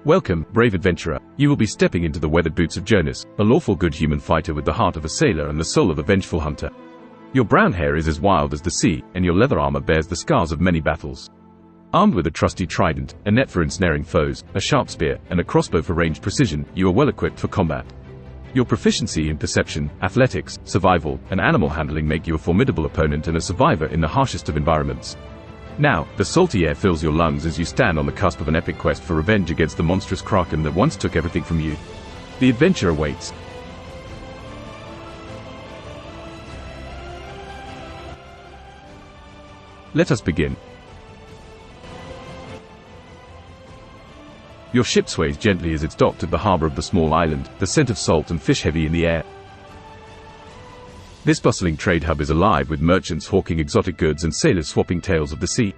Welcome, brave adventurer. You will be stepping into the weathered boots of Jonas, a lawful good human fighter with the heart of a sailor and the soul of a vengeful hunter. Your brown hair is as wild as the sea, and your leather armor bears the scars of many battles. Armed with a trusty trident, a net for ensnaring foes, a sharp spear, and a crossbow for ranged precision, you are well equipped for combat. Your proficiency in perception, athletics, survival, and animal handling make you a formidable opponent and a survivor in the harshest of environments. Now, the salty air fills your lungs as you stand on the cusp of an epic quest for revenge against the monstrous kraken that once took everything from you. The adventure awaits. Let us begin. Your ship sways gently as it's docked at the harbor of the small island, the scent of salt and fish heavy in the air. This bustling trade hub is alive with merchants hawking exotic goods and sailors swapping tales of the sea.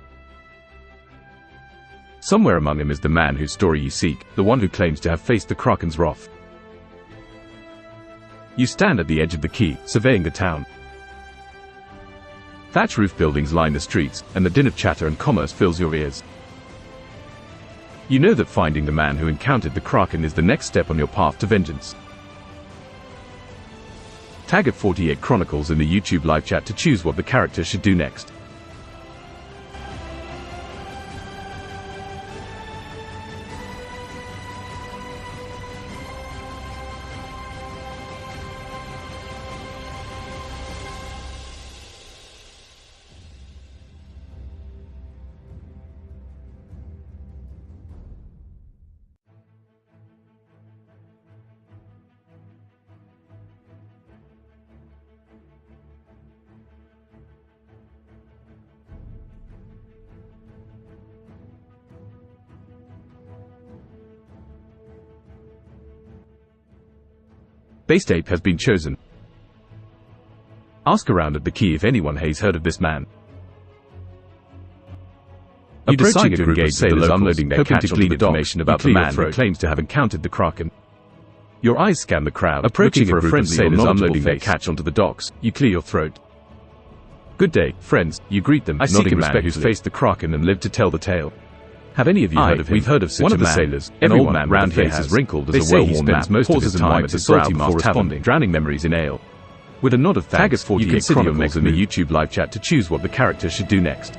Somewhere among them is the man whose story you seek, the one who claims to have faced the kraken's wrath. You stand at the edge of the quay, surveying the town. Thatch roof buildings line the streets, and the din of chatter and commerce fills your ears. You know that finding the man who encountered the kraken is the next step on your path to vengeance. Tag at 48 Chronicles in the YouTube live chat to choose what the character should do next. Base Ape has been chosen. Ask around at the quay if anyone has heard of this man. You decide to engage sailors unloading their catch onto the information about the man who claims to have encountered the kraken. Your eyes scan the crowd, approaching for a friend of sailors unloading their catch onto the docks. You clear your throat. Good day, friends, you greet them, nodding a man who's faced the kraken and lived to tell the tale. Have any of you heard of him? We've heard of such a man. One of the sailors, an old man round here, is wrinkled as a well-worn map, most of his time at the salty before responding, drowning memories in ale. With a nod of thanks, you consider your next in the YouTube live chat to choose what the character should do next.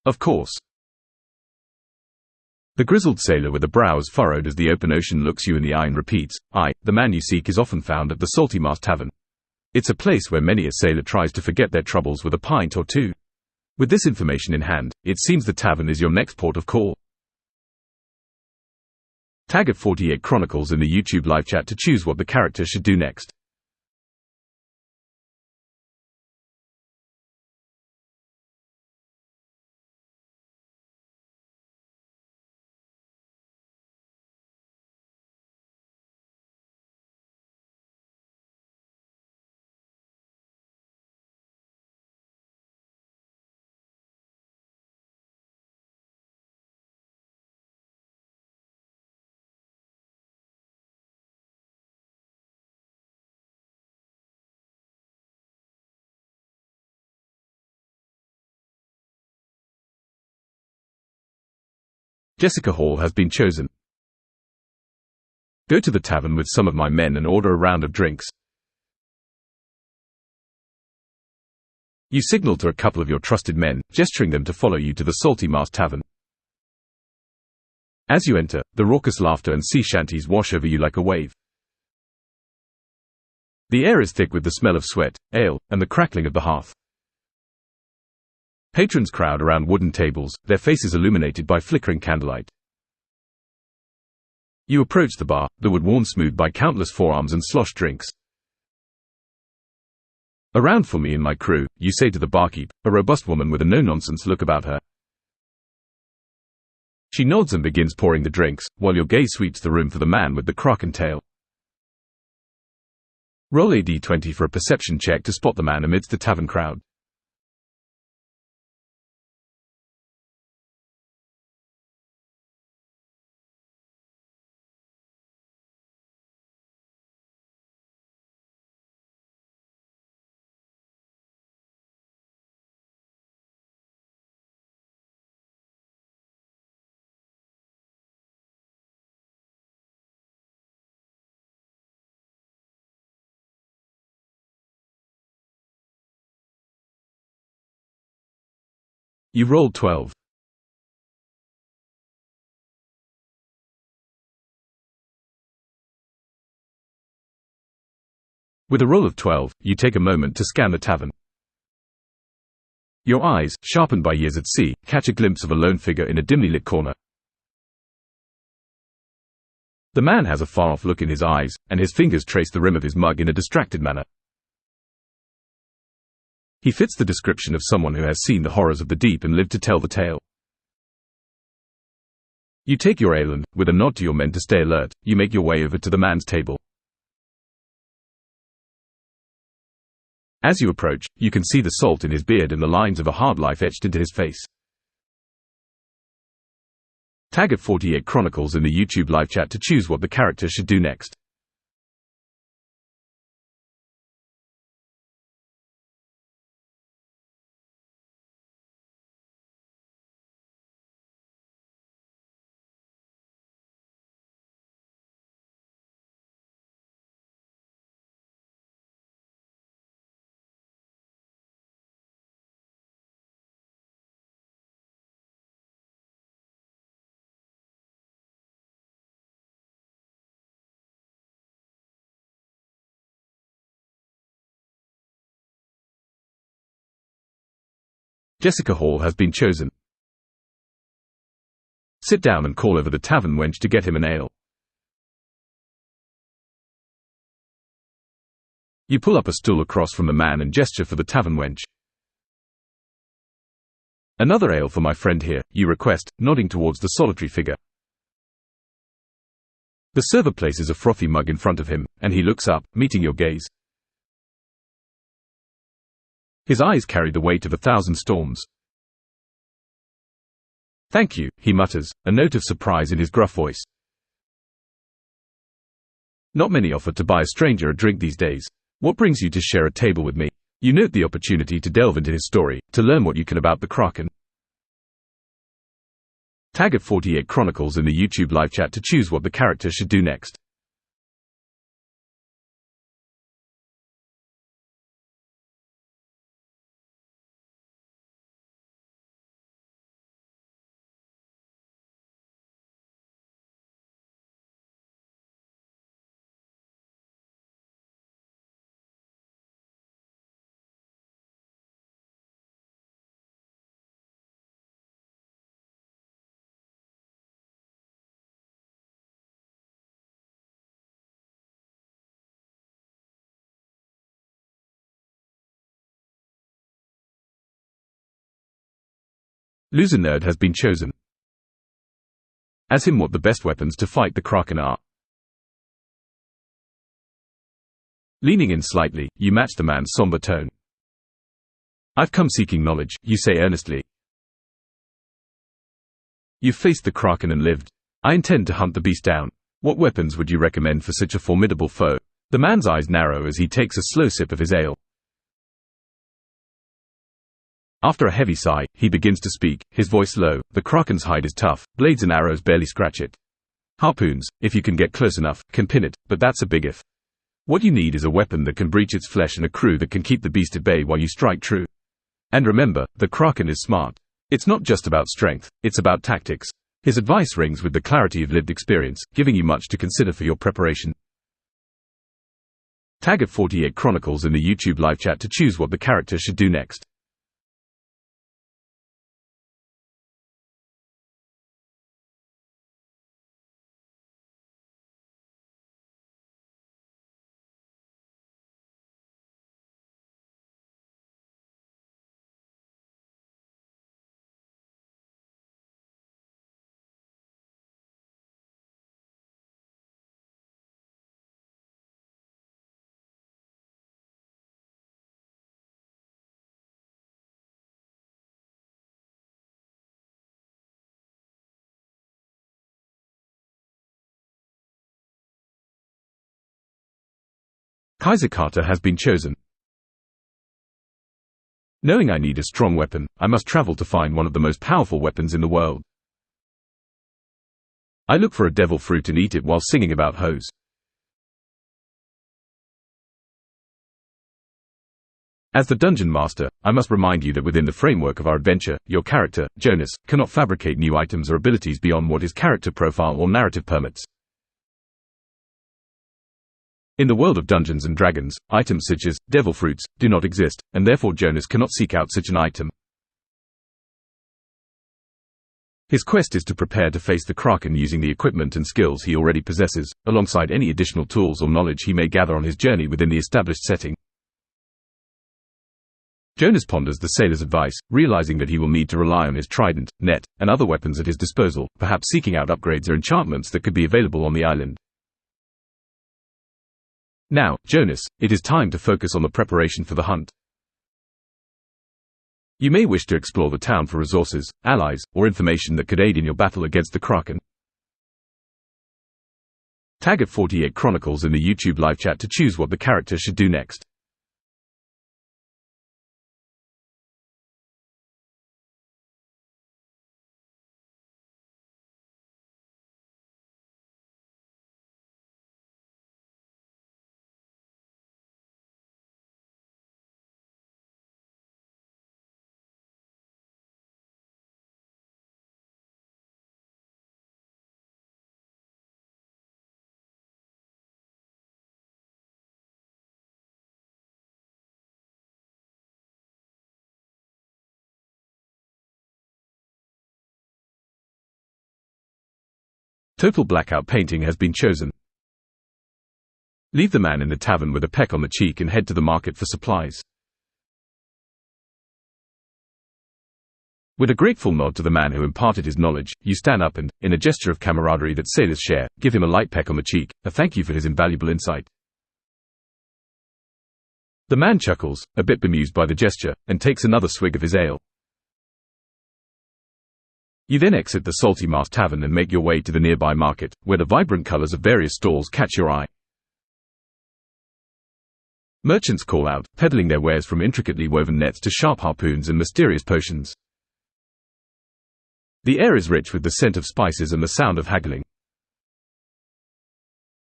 Of course. The grizzled sailor with the brows furrowed as the open ocean looks you in the eye and repeats, the man you seek is often found at the Salty Mast Tavern. It's a place where many a sailor tries to forget their troubles with a pint or two. With this information in hand, it seems the tavern is your next port of call. Tag at 48 Chronicles in the YouTube live chat to choose what the character should do next. Jessica Hall has been chosen. Go to the tavern with some of my men and order a round of drinks. You signal to a couple of your trusted men, gesturing them to follow you to the Salty Mast Tavern. As you enter, the raucous laughter and sea shanties wash over you like a wave. The air is thick with the smell of sweat, ale, and the crackling of the hearth. Patrons crowd around wooden tables, their faces illuminated by flickering candlelight. You approach the bar, the wood worn smooth by countless forearms and slosh drinks. "A round for me and my crew," you say to the barkeep, a robust woman with a no-nonsense look about her. She nods and begins pouring the drinks, while your gaze sweeps the room for the man with the kraken tail. Roll a d20 for a perception check to spot the man amidst the tavern crowd. You rolled 12. With a roll of 12, you take a moment to scan the tavern. Your eyes, sharpened by years at sea, catch a glimpse of a lone figure in a dimly lit corner. The man has a far-off look in his eyes, and his fingers trace the rim of his mug in a distracted manner. He fits the description of someone who has seen the horrors of the deep and lived to tell the tale. You take your ale and, with a nod to your men to stay alert, you make your way over to the man's table. As you approach, you can see the salt in his beard and the lines of a hard life etched into his face. Tag at 48 Chronicles in the YouTube live chat to choose what the character should do next. Jessica Hall has been chosen. Sit down and call over the tavern wench to get him an ale. You pull up a stool across from the man and gesture for the tavern wench. "Another ale for my friend here," you request, nodding towards the solitary figure. The server places a frothy mug in front of him, and he looks up, meeting your gaze. His eyes carry the weight of 1,000 storms. "Thank you," he mutters, a note of surprise in his gruff voice. Not many offer to buy a stranger a drink these days. "What brings you to share a table with me?" You note the opportunity to delve into his story, to learn what you can about the kraken. Tag at 48 Chronicles in the YouTube live chat to choose what the character should do next. Loser Nerd has been chosen. Ask him what the best weapons to fight the kraken are. Leaning in slightly, you match the man's somber tone. "I've come seeking knowledge," you say earnestly. "You've faced the kraken and lived. I intend to hunt the beast down. What weapons would you recommend for such a formidable foe?" The man's eyes narrow as he takes a slow sip of his ale. After a heavy sigh, he begins to speak, his voice low. The Kraken's hide is tough, blades and arrows barely scratch it. Harpoons, if you can get close enough, can pin it, but that's a big if. What you need is a weapon that can breach its flesh and a crew that can keep the beast at bay while you strike true. And remember, the Kraken is smart. It's not just about strength, it's about tactics. His advice rings with the clarity of lived experience, giving you much to consider for your preparation. Tag at 48 Chronicles in the YouTube live chat to choose what the character should do next. Kaiser Carter has been chosen. Knowing I need a strong weapon, I must travel to find one of the most powerful weapons in the world. I look for a devil fruit and eat it while singing about hoes. As the dungeon master, I must remind you that within the framework of our adventure, your character, Jonas, cannot fabricate new items or abilities beyond what his character profile or narrative permits. In the world of Dungeons & Dragons, items such as devil fruits do not exist, and therefore Jonas cannot seek out such an item. His quest is to prepare to face the Kraken using the equipment and skills he already possesses, alongside any additional tools or knowledge he may gather on his journey within the established setting. Jonas ponders the sailor's advice, realizing that he will need to rely on his trident, net, and other weapons at his disposal, perhaps seeking out upgrades or enchantments that could be available on the island. Now, Jonas, it is time to focus on the preparation for the hunt. You may wish to explore the town for resources, allies, or information that could aid in your battle against the Kraken. Tag at 48 Chronicles in the YouTube live chat to choose what the character should do next. Total blackout painting has been chosen. Leave the man in the tavern with a peck on the cheek and head to the market for supplies. With a grateful nod to the man who imparted his knowledge, you stand up and, in a gesture of camaraderie that sailors share, give him a light peck on the cheek, a thank you for his invaluable insight. The man chuckles, a bit bemused by the gesture, and takes another swig of his ale. You then exit the Salty Mast Tavern and make your way to the nearby market, where the vibrant colors of various stalls catch your eye. Merchants call out, peddling their wares from intricately woven nets to sharp harpoons and mysterious potions. The air is rich with the scent of spices and the sound of haggling.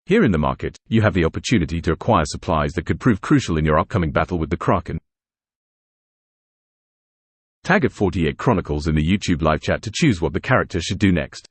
Here in the market, you have the opportunity to acquire supplies that could prove crucial in your upcoming battle with the Kraken. Tag at 48 Chronicles in the YouTube live chat to choose what the character should do next.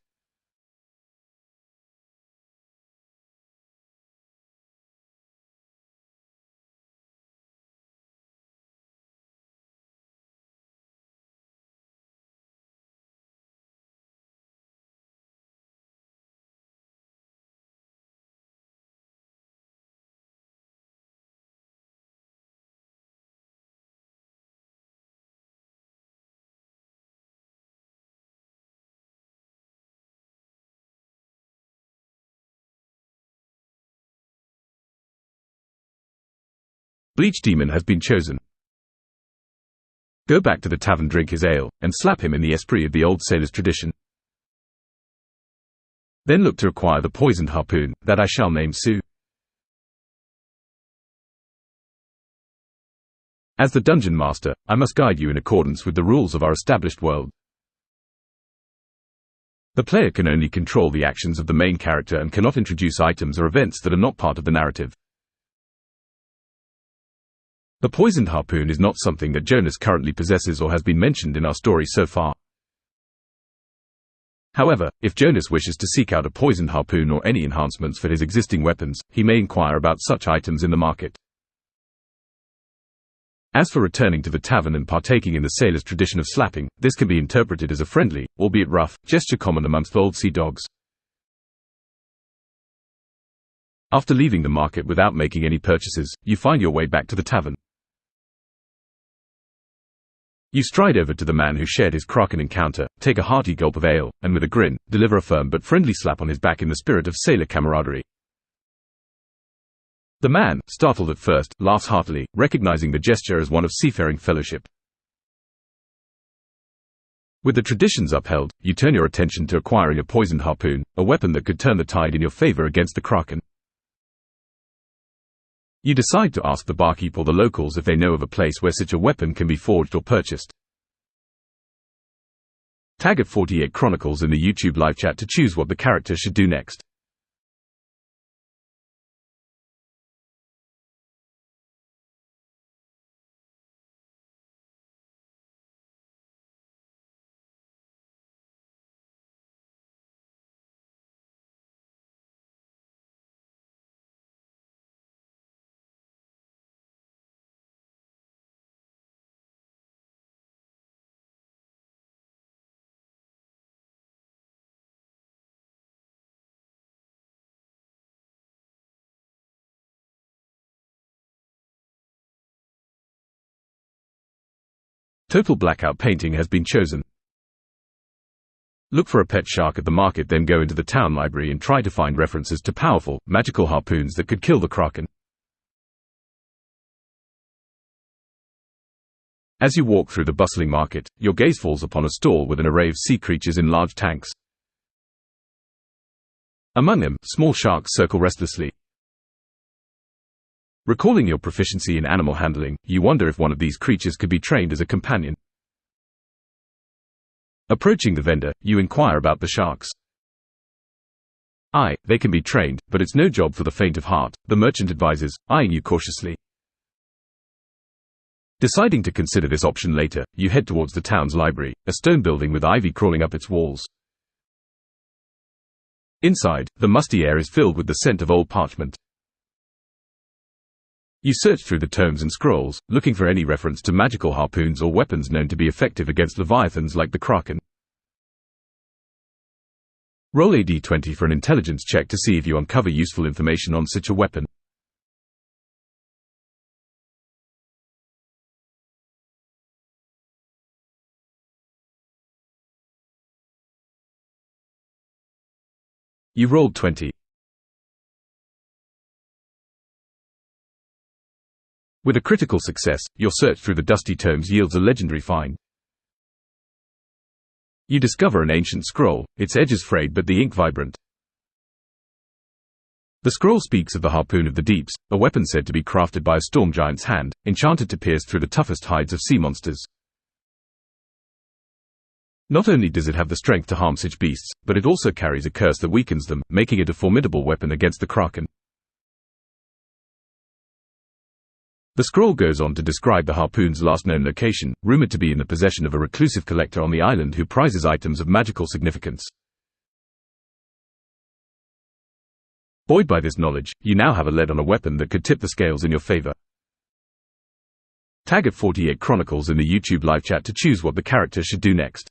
Bleach Demon has been chosen. Go back to the tavern, drink his ale, and slap him in the esprit of the old sailor's tradition. Then look to acquire the poisoned harpoon, that I shall name Sue. As the dungeon master, I must guide you in accordance with the rules of our established world. The player can only control the actions of the main character and cannot introduce items or events that are not part of the narrative. The poisoned harpoon is not something that Jonas currently possesses or has been mentioned in our story so far. However, if Jonas wishes to seek out a poisoned harpoon or any enhancements for his existing weapons, he may inquire about such items in the market. As for returning to the tavern and partaking in the sailor's tradition of slapping, this can be interpreted as a friendly, albeit rough, gesture common amongst old sea dogs. After leaving the market without making any purchases, you find your way back to the tavern. You stride over to the man who shared his Kraken encounter, take a hearty gulp of ale, and with a grin, deliver a firm but friendly slap on his back in the spirit of sailor camaraderie. The man, startled at first, laughs heartily, recognizing the gesture as one of seafaring fellowship. With the traditions upheld, you turn your attention to acquiring a poisoned harpoon, a weapon that could turn the tide in your favor against the Kraken. You decide to ask the barkeep or the locals if they know of a place where such a weapon can be forged or purchased. Tag at 48 Chronicles in the YouTube live chat to choose what the character should do next. Total blackout painting has been chosen. Look for a pet shark at the market, then go into the town library and try to find references to powerful, magical harpoons that could kill the Kraken. As you walk through the bustling market, your gaze falls upon a stall with an array of sea creatures in large tanks. Among them, small sharks circle restlessly. Recalling your proficiency in animal handling, you wonder if one of these creatures could be trained as a companion. Approaching the vendor, you inquire about the sharks. They can be trained, but it's no job for the faint of heart, the merchant advises, eyeing you cautiously. Deciding to consider this option later, you head towards the town's library, a stone building with ivy crawling up its walls. Inside, the musty air is filled with the scent of old parchment. You search through the tomes and scrolls, looking for any reference to magical harpoons or weapons known to be effective against leviathans like the Kraken. Roll a d20 for an intelligence check to see if you uncover useful information on such a weapon. You rolled 20. With a critical success, your search through the dusty tomes yields a legendary find. You discover an ancient scroll, its edges frayed but the ink vibrant. The scroll speaks of the harpoon of the deeps, a weapon said to be crafted by a storm giant's hand, enchanted to pierce through the toughest hides of sea monsters. Not only does it have the strength to harm such beasts, but it also carries a curse that weakens them, making it a formidable weapon against the Kraken. The scroll goes on to describe the harpoon's last known location, rumored to be in the possession of a reclusive collector on the island who prizes items of magical significance. Buoyed by this knowledge, you now have a lead on a weapon that could tip the scales in your favor. Tag at 48 Chronicles in the YouTube live chat to choose what the character should do next.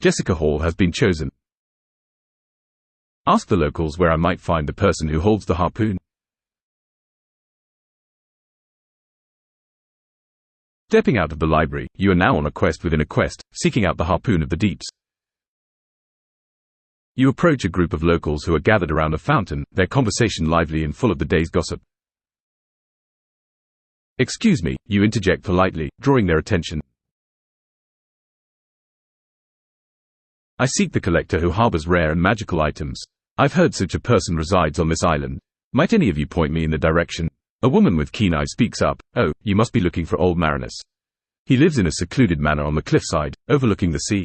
Jessica Hall has been chosen. Ask the locals where I might find the person who holds the harpoon. Stepping out of the library, you are now on a quest within a quest, seeking out the harpoon of the deeps. You approach a group of locals who are gathered around a fountain, their conversation lively and full of the day's gossip. Excuse me, you interject politely, drawing their attention. I seek the collector who harbors rare and magical items. I've heard such a person resides on this island. Might any of you point me in the direction? A woman with keen eyes speaks up. Oh, you must be looking for old Marinus. He lives in a secluded manor on the cliffside, overlooking the sea.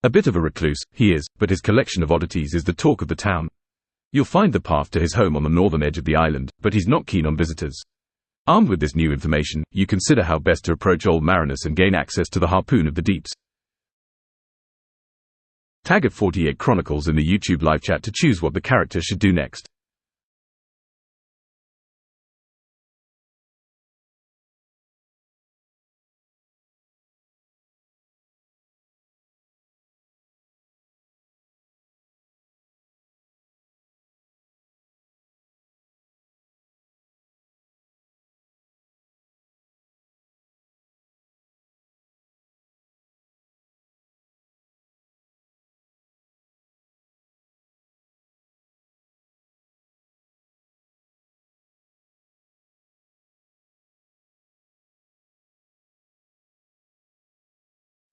A bit of a recluse, he is, but his collection of oddities is the talk of the town. You'll find the path to his home on the northern edge of the island, but he's not keen on visitors. Armed with this new information, you consider how best to approach old Marinus and gain access to the harpoon of the deeps. Tag at 48 Chronicles in the YouTube live chat to choose what the character should do next.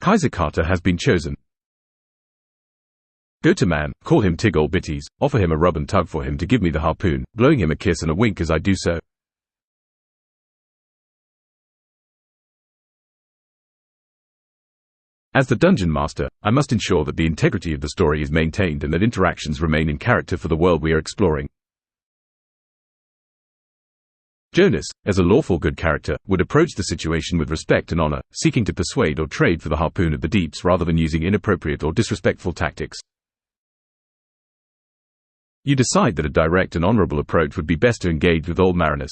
Kaiser Carter has been chosen. Go to man, call him Tig ol' Bitties, offer him a rub and tug for him to give me the harpoon, blowing him a kiss and a wink as I do so. As the dungeon master, I must ensure that the integrity of the story is maintained and that interactions remain in character for the world we are exploring. Jonas, as a lawful good character, would approach the situation with respect and honor, seeking to persuade or trade for the harpoon of the deeps rather than using inappropriate or disrespectful tactics. You decide that a direct and honorable approach would be best to engage with old Marinus.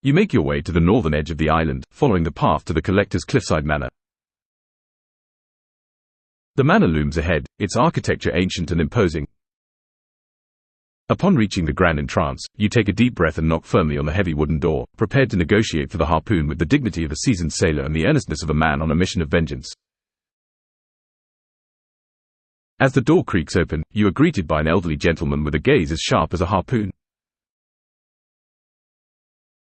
You make your way to the northern edge of the island, following the path to the collector's cliffside manor. The manor looms ahead, its architecture ancient and imposing. Upon reaching the grand entrance, you take a deep breath and knock firmly on the heavy wooden door, prepared to negotiate for the harpoon with the dignity of a seasoned sailor and the earnestness of a man on a mission of vengeance. As the door creaks open, you are greeted by an elderly gentleman with a gaze as sharp as a harpoon.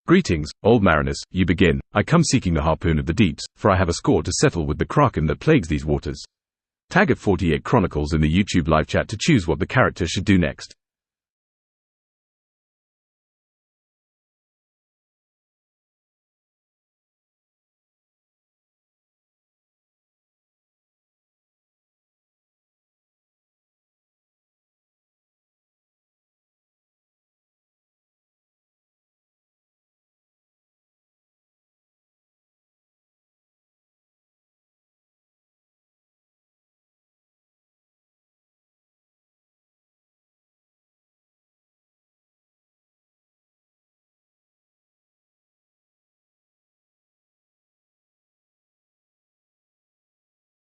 Greetings, old Marinus, you begin. I come seeking the harpoon of the deeps, for I have a score to settle with the kraken that plagues these waters. Tag at 48 Chronicles in the YouTube live chat to choose what the character should do next.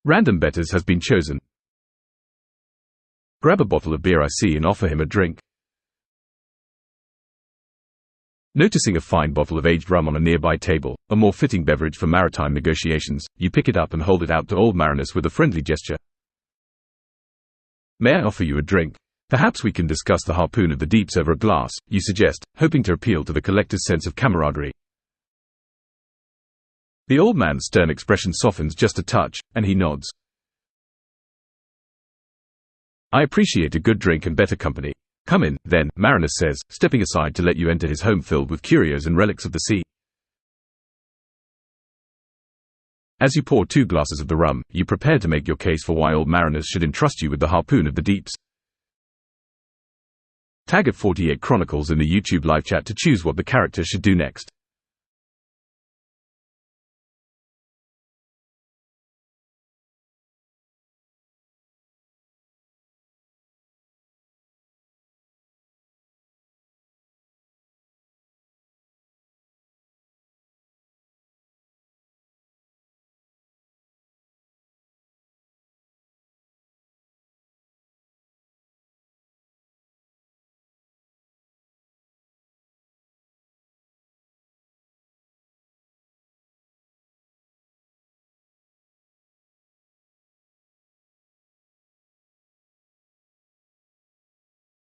Random betters has been chosen. Grab a bottle of beer I see and offer him a drink. Noticing a fine bottle of aged rum on a nearby table, a more fitting beverage for maritime negotiations, you pick it up and hold it out to old Marinus with a friendly gesture. May I offer you a drink? Perhaps we can discuss the harpoon of the deeps over a glass, you suggest, hoping to appeal to the collector's sense of camaraderie. The old man's stern expression softens just a touch, and he nods. I appreciate a good drink and better company. Come in, then, Marinus says, stepping aside to let you enter his home filled with curios and relics of the sea. As you pour 2 glasses of the rum, you prepare to make your case for why old Marinus should entrust you with the harpoon of the deeps. Tag at 48 Chronicles in the YouTube live chat to choose what the character should do next.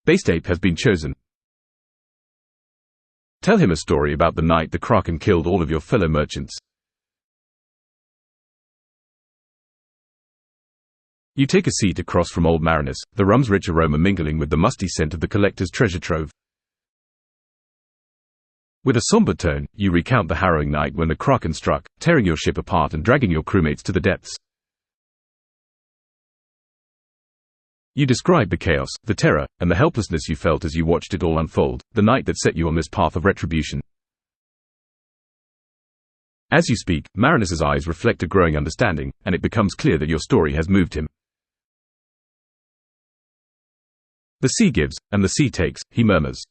Based ape has been chosen. Tell him a story about the night the Kraken killed all of your fellow merchants. You take a seat across from Old Marinus, the rum's rich aroma mingling with the musty scent of the collector's treasure trove. With a somber tone, you recount the harrowing night when the Kraken struck, tearing your ship apart and dragging your crewmates to the depths. You describe the chaos, the terror, and the helplessness you felt as you watched it all unfold, the night that set you on this path of retribution. As you speak, Marinus's eyes reflect a growing understanding, and it becomes clear that your story has moved him. The sea gives, and the sea takes, he murmurs.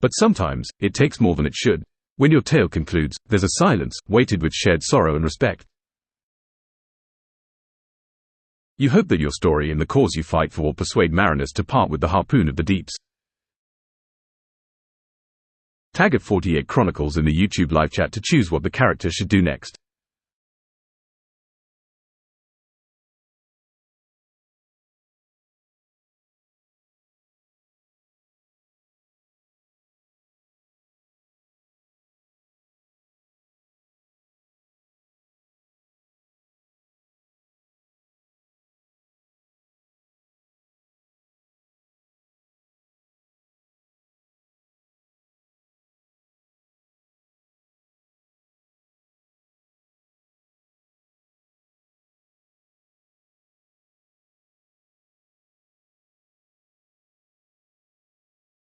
But sometimes, it takes more than it should. When your tale concludes, there's a silence, weighted with shared sorrow and respect. You hope that your story and the cause you fight for will persuade Marinus to part with the harpoon of the deeps. Tag at 48 Chronicles in the YouTube live chat to choose what the character should do next.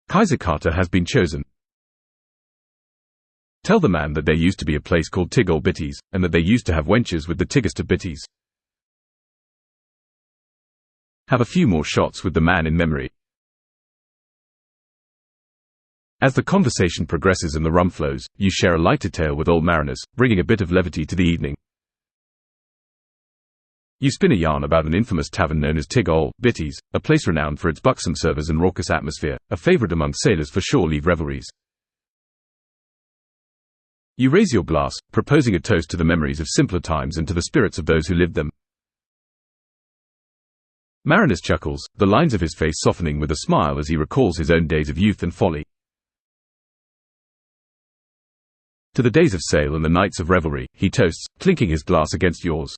Kaiser Carter has been chosen. Tell the man that there used to be a place called Tigol Bitties, and that they used to have wenches with the tiggest of bitties. Have a few more shots with the man in memory. As the conversation progresses and the rum flows, you share a lighter tale with Old Marinus, bringing a bit of levity to the evening. You spin a yarn about an infamous tavern known as Tigol Bitties, a place renowned for its buxom servers and raucous atmosphere, a favorite among sailors for shore-leave revelries. You raise your glass, proposing a toast to the memories of simpler times and to the spirits of those who lived them. Marinus chuckles, the lines of his face softening with a smile as he recalls his own days of youth and folly. To the days of sail and the nights of revelry, he toasts, clinking his glass against yours.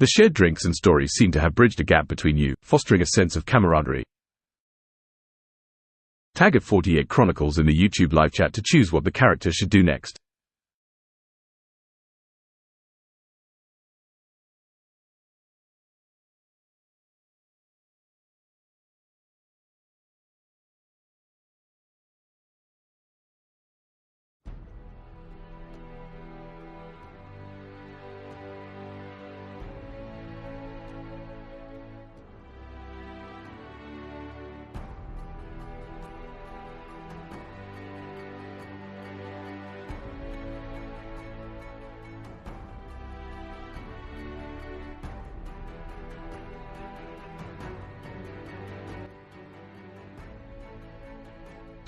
The shared drinks and stories seem to have bridged a gap between you, fostering a sense of camaraderie. Tag at 48 Chronicles in the YouTube live chat to choose what the character should do next.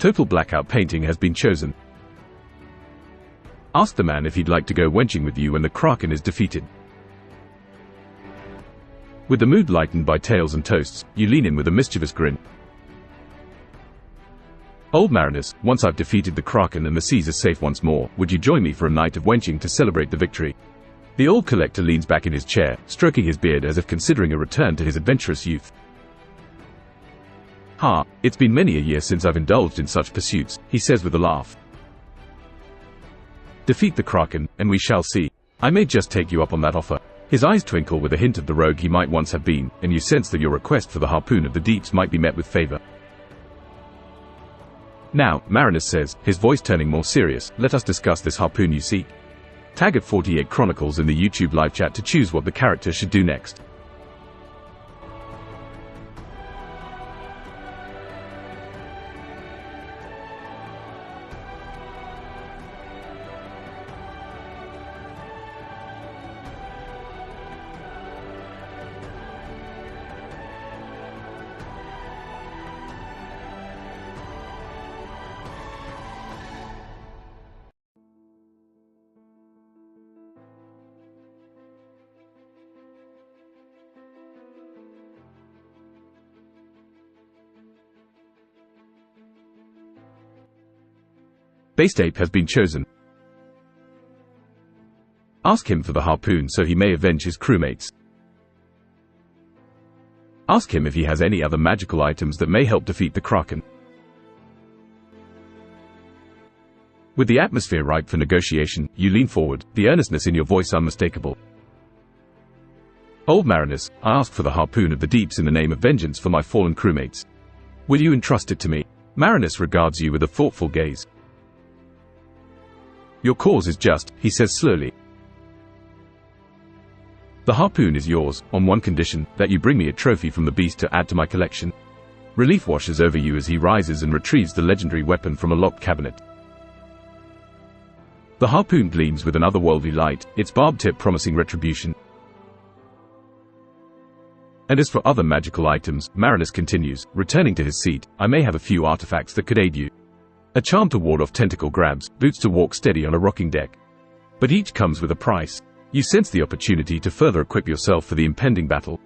Total blackout painting has been chosen. Ask the man if he'd like to go wenching with you when the Kraken is defeated. With the mood lightened by tales and toasts, you lean in with a mischievous grin. Old Marinus, once I've defeated the Kraken and the seas are safe once more, would you join me for a night of wenching to celebrate the victory? The old collector leans back in his chair, stroking his beard as if considering a return to his adventurous youth. Ha, it's been many a year since I've indulged in such pursuits, he says with a laugh. Defeat the Kraken, and we shall see. I may just take you up on that offer. His eyes twinkle with a hint of the rogue he might once have been, and you sense that your request for the harpoon of the deeps might be met with favor. Now, Marinus says, his voice turning more serious, let us discuss this harpoon you seek. Tag at 48 Chronicles in the YouTube live chat to choose what the character should do next. Based ape has been chosen. Ask him for the harpoon so he may avenge his crewmates. Ask him if he has any other magical items that may help defeat the Kraken. With the atmosphere ripe for negotiation, you lean forward, the earnestness in your voice unmistakable. Old Marinus, I ask for the harpoon of the deeps in the name of vengeance for my fallen crewmates. Will you entrust it to me? Marinus regards you with a thoughtful gaze. Your cause is just, he says slowly. The harpoon is yours, on one condition, that you bring me a trophy from the beast to add to my collection. Relief washes over you as he rises and retrieves the legendary weapon from a locked cabinet. The harpoon gleams with an otherworldly light, its barbed tip promising retribution. And as for other magical items, Marinus continues, returning to his seat, I may have a few artifacts that could aid you. A charm to ward off tentacle grabs, boots to walk steady on a rocking deck. But each comes with a price. You sense the opportunity to further equip yourself for the impending battle.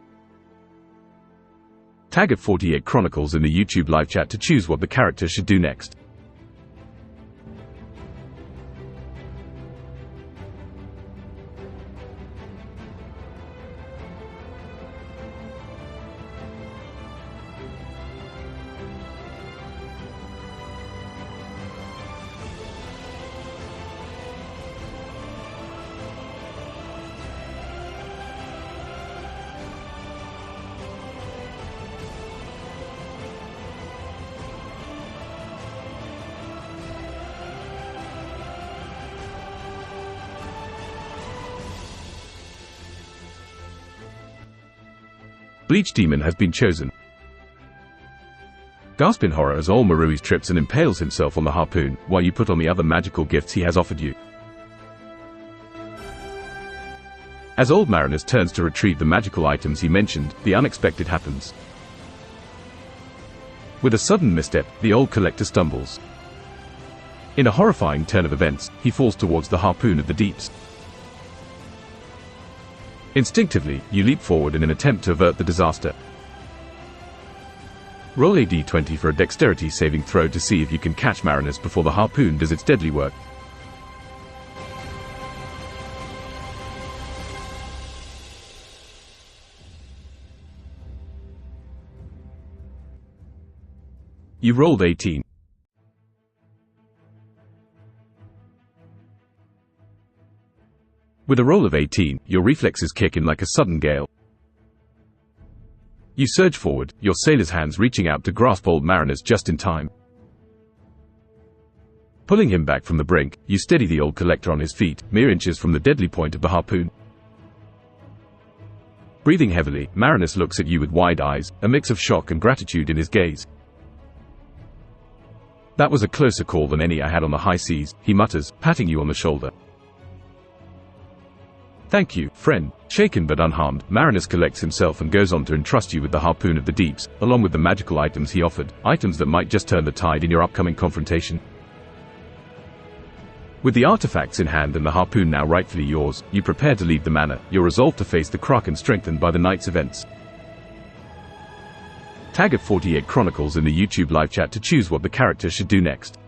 Tag at 48 Chronicles in the YouTube live chat to choose what the character should do next. Bleach Demon has been chosen. Gasp in horror as Ol Maruis trips and impales himself on the harpoon, while you put on the other magical gifts he has offered you. As Old Marinus turns to retrieve the magical items he mentioned, the unexpected happens. With a sudden misstep, the old collector stumbles. In a horrifying turn of events, he falls towards the harpoon of the deeps. Instinctively, you leap forward in an attempt to avert the disaster. Roll a d20 for a dexterity saving throw to see if you can catch Marinus before the harpoon does its deadly work. You rolled 18. With a roll of 18, your reflexes kick in like a sudden gale. You surge forward, your sailor's hands reaching out to grasp Old Marinus just in time. Pulling him back from the brink, you steady the old collector on his feet, mere inches from the deadly point of the harpoon. Breathing heavily, Marinus looks at you with wide eyes, a mix of shock and gratitude in his gaze. That was a closer call than any I had on the high seas, he mutters, patting you on the shoulder. Thank you, friend. Shaken but unharmed, Marinus collects himself and goes on to entrust you with the harpoon of the deeps, along with the magical items he offered, items that might just turn the tide in your upcoming confrontation. With the artifacts in hand and the harpoon now rightfully yours, you prepare to leave the manor, your resolve to face the Kraken strengthened by the night's events. Tag at 48 Chronicles in the YouTube live chat to choose what the character should do next.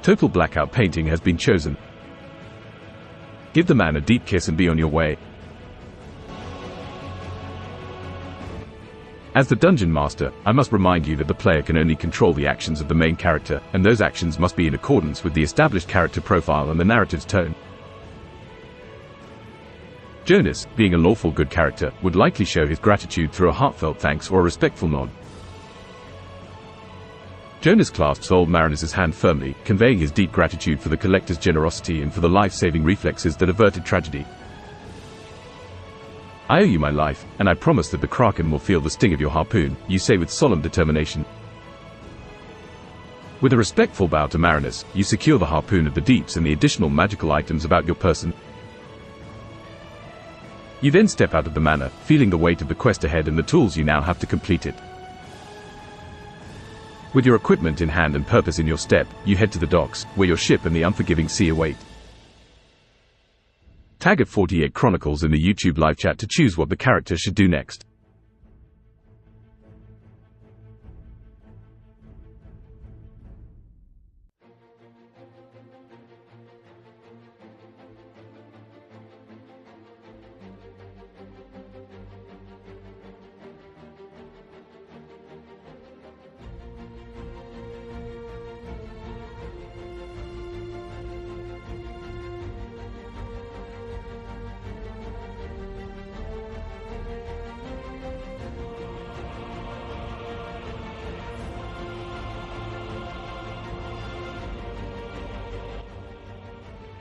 Total Blackout Painting has been chosen. Give the man a deep kiss and be on your way. As the Dungeon Master, I must remind you that the player can only control the actions of the main character, and those actions must be in accordance with the established character profile and the narrative's tone. Jonas, being a lawful good character, would likely show his gratitude through a heartfelt thanks or a respectful nod. Jonas clasps Old Marinus' hand firmly, conveying his deep gratitude for the collector's generosity and for the life-saving reflexes that averted tragedy. "I owe you my life, and I promise that the Kraken will feel the sting of your harpoon," you say with solemn determination. With a respectful bow to Marinus, you secure the harpoon of the deeps and the additional magical items about your person. You then step out of the manor, feeling the weight of the quest ahead and the tools you now have to complete it. With your equipment in hand and purpose in your step, you head to the docks, where your ship and the unforgiving sea await. Tag at 48 Chronicles in the YouTube live chat to choose what the character should do next.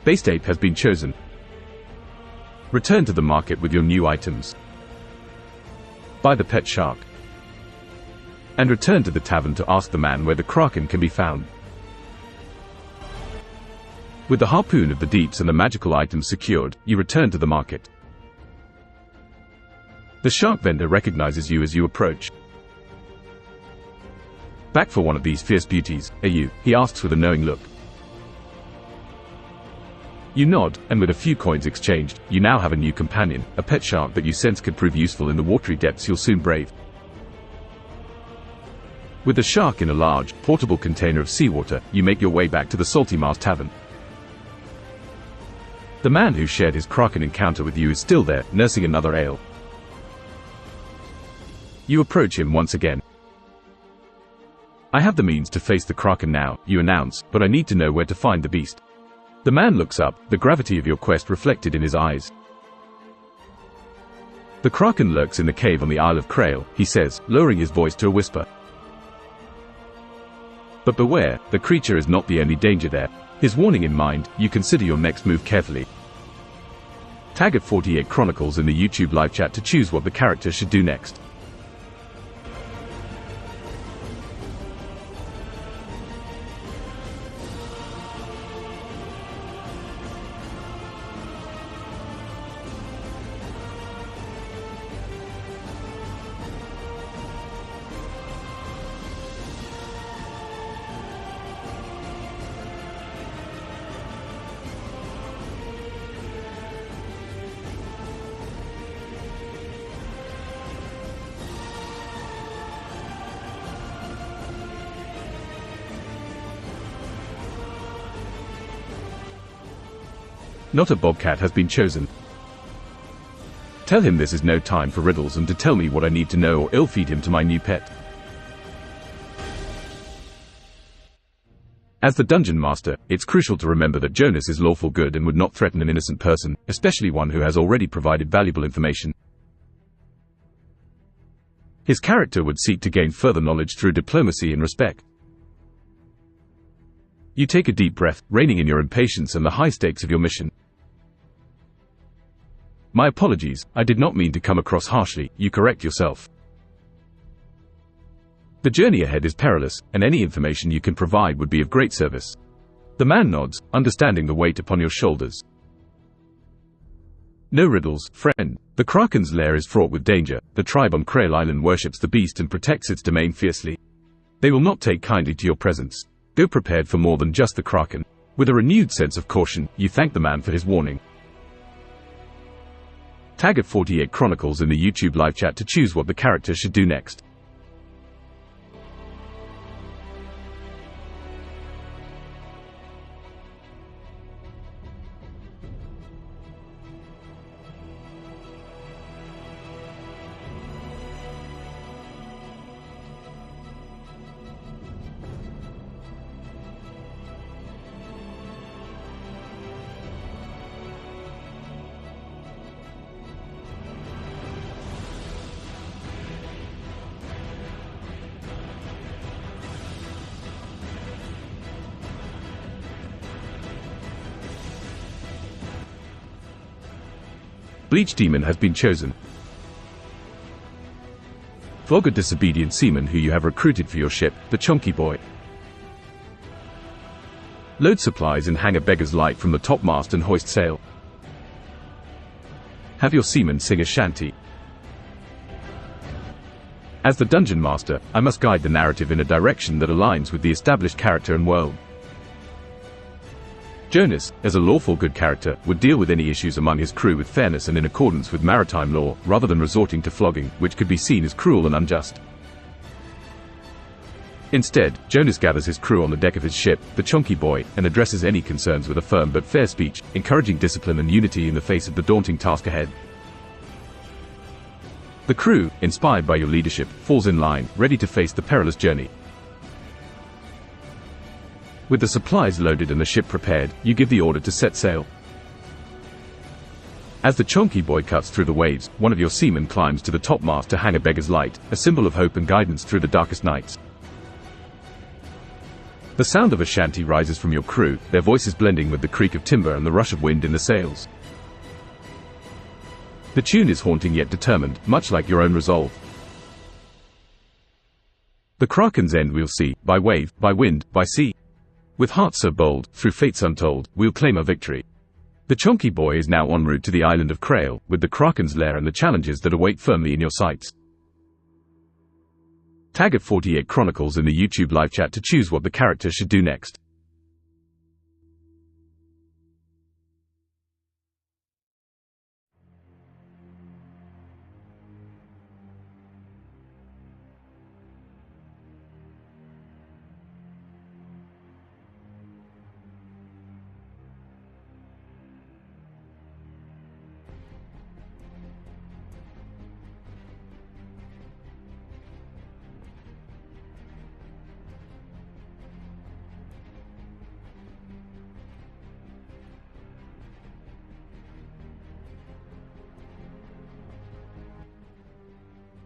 Base tape has been chosen. Return to the market with your new items. Buy the pet shark. And return to the tavern to ask the man where the Kraken can be found. With the harpoon of the deeps and the magical items secured, you return to the market. The shark vendor recognizes you as you approach. "Back for one of these fierce beauties, are you?" he asks with a knowing look. You nod, and with a few coins exchanged, you now have a new companion, a pet shark that you sense could prove useful in the watery depths you'll soon brave. With the shark in a large, portable container of seawater, you make your way back to the Salty Mars Tavern. The man who shared his Kraken encounter with you is still there, nursing another ale. You approach him once again. "I have the means to face the Kraken now," you announce, "but I need to know where to find the beast." The man looks up, the gravity of your quest reflected in his eyes. "The Kraken lurks in the cave on the Isle of Krail," he says, lowering his voice to a whisper. "But beware, the creature is not the only danger there." His warning in mind, you consider your next move carefully. Tag at 48 Chronicles in the YouTube live chat to choose what the character should do next. Not a bobcat has been chosen. Tell him this is no time for riddles and to tell me what I need to know, or ill-feed him to my new pet. As the dungeon master, it's crucial to remember that Jonas is lawful good and would not threaten an innocent person, especially one who has already provided valuable information. His character would seek to gain further knowledge through diplomacy and respect. You take a deep breath, reining in your impatience and the high stakes of your mission. "My apologies, I did not mean to come across harshly," you correct yourself. "The journey ahead is perilous, and any information you can provide would be of great service." The man nods, understanding the weight upon your shoulders. "No riddles, friend. The Kraken's lair is fraught with danger. The tribe on Krail Island worships the beast and protects its domain fiercely. They will not take kindly to your presence. Go prepared for more than just the Kraken." With a renewed sense of caution, you thank the man for his warning. Tag at 48 Chronicles in the YouTube live chat to choose what the character should do next. Bleach Demon has been chosen. Flog a disobedient seaman who you have recruited for your ship, the Chunky Boy. Load supplies and hang a beggar's light from the topmast and hoist sail. Have your seamen sing a shanty. As the dungeon master, I must guide the narrative in a direction that aligns with the established character and world. Jonas, as a lawful good character, would deal with any issues among his crew with fairness and in accordance with maritime law, rather than resorting to flogging, which could be seen as cruel and unjust. Instead, Jonas gathers his crew on the deck of his ship, the Chunky Boy, and addresses any concerns with a firm but fair speech, encouraging discipline and unity in the face of the daunting task ahead. The crew, inspired by your leadership, falls in line, ready to face the perilous journey. With the supplies loaded and the ship prepared, you give the order to set sail. As the Chunky Boy cuts through the waves, one of your seamen climbs to the topmast to hang a beggar's light, a symbol of hope and guidance through the darkest nights. The sound of a shanty rises from your crew, their voices blending with the creak of timber and the rush of wind in the sails. The tune is haunting yet determined, much like your own resolve. The Kraken's end we'll see, by wave, by wind, by sea. With hearts so bold, through fates untold, we'll claim our victory. The Chunky Boy is now en route to the island of Krail, with the Kraken's lair and the challenges that await firmly in your sights. Tag at 48 Chronicles in the YouTube live chat to choose what the character should do next.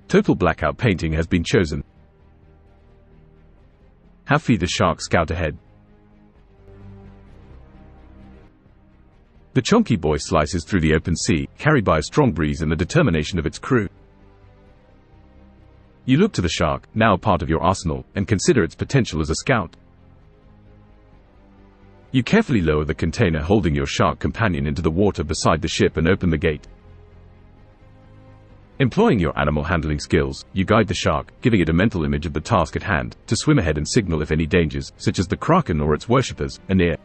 Total blackout painting has been chosen. Have Fee the Shark scout ahead. The Chunky Boy slices through the open sea, carried by a strong breeze and the determination of its crew. You look to the shark, now a part of your arsenal, and consider its potential as a scout. You carefully lower the container holding your shark companion into the water beside the ship and open the gate. Employing your animal handling skills, you guide the shark, giving it a mental image of the task at hand, to swim ahead and signal if any dangers, such as the Kraken or its worshippers, are near.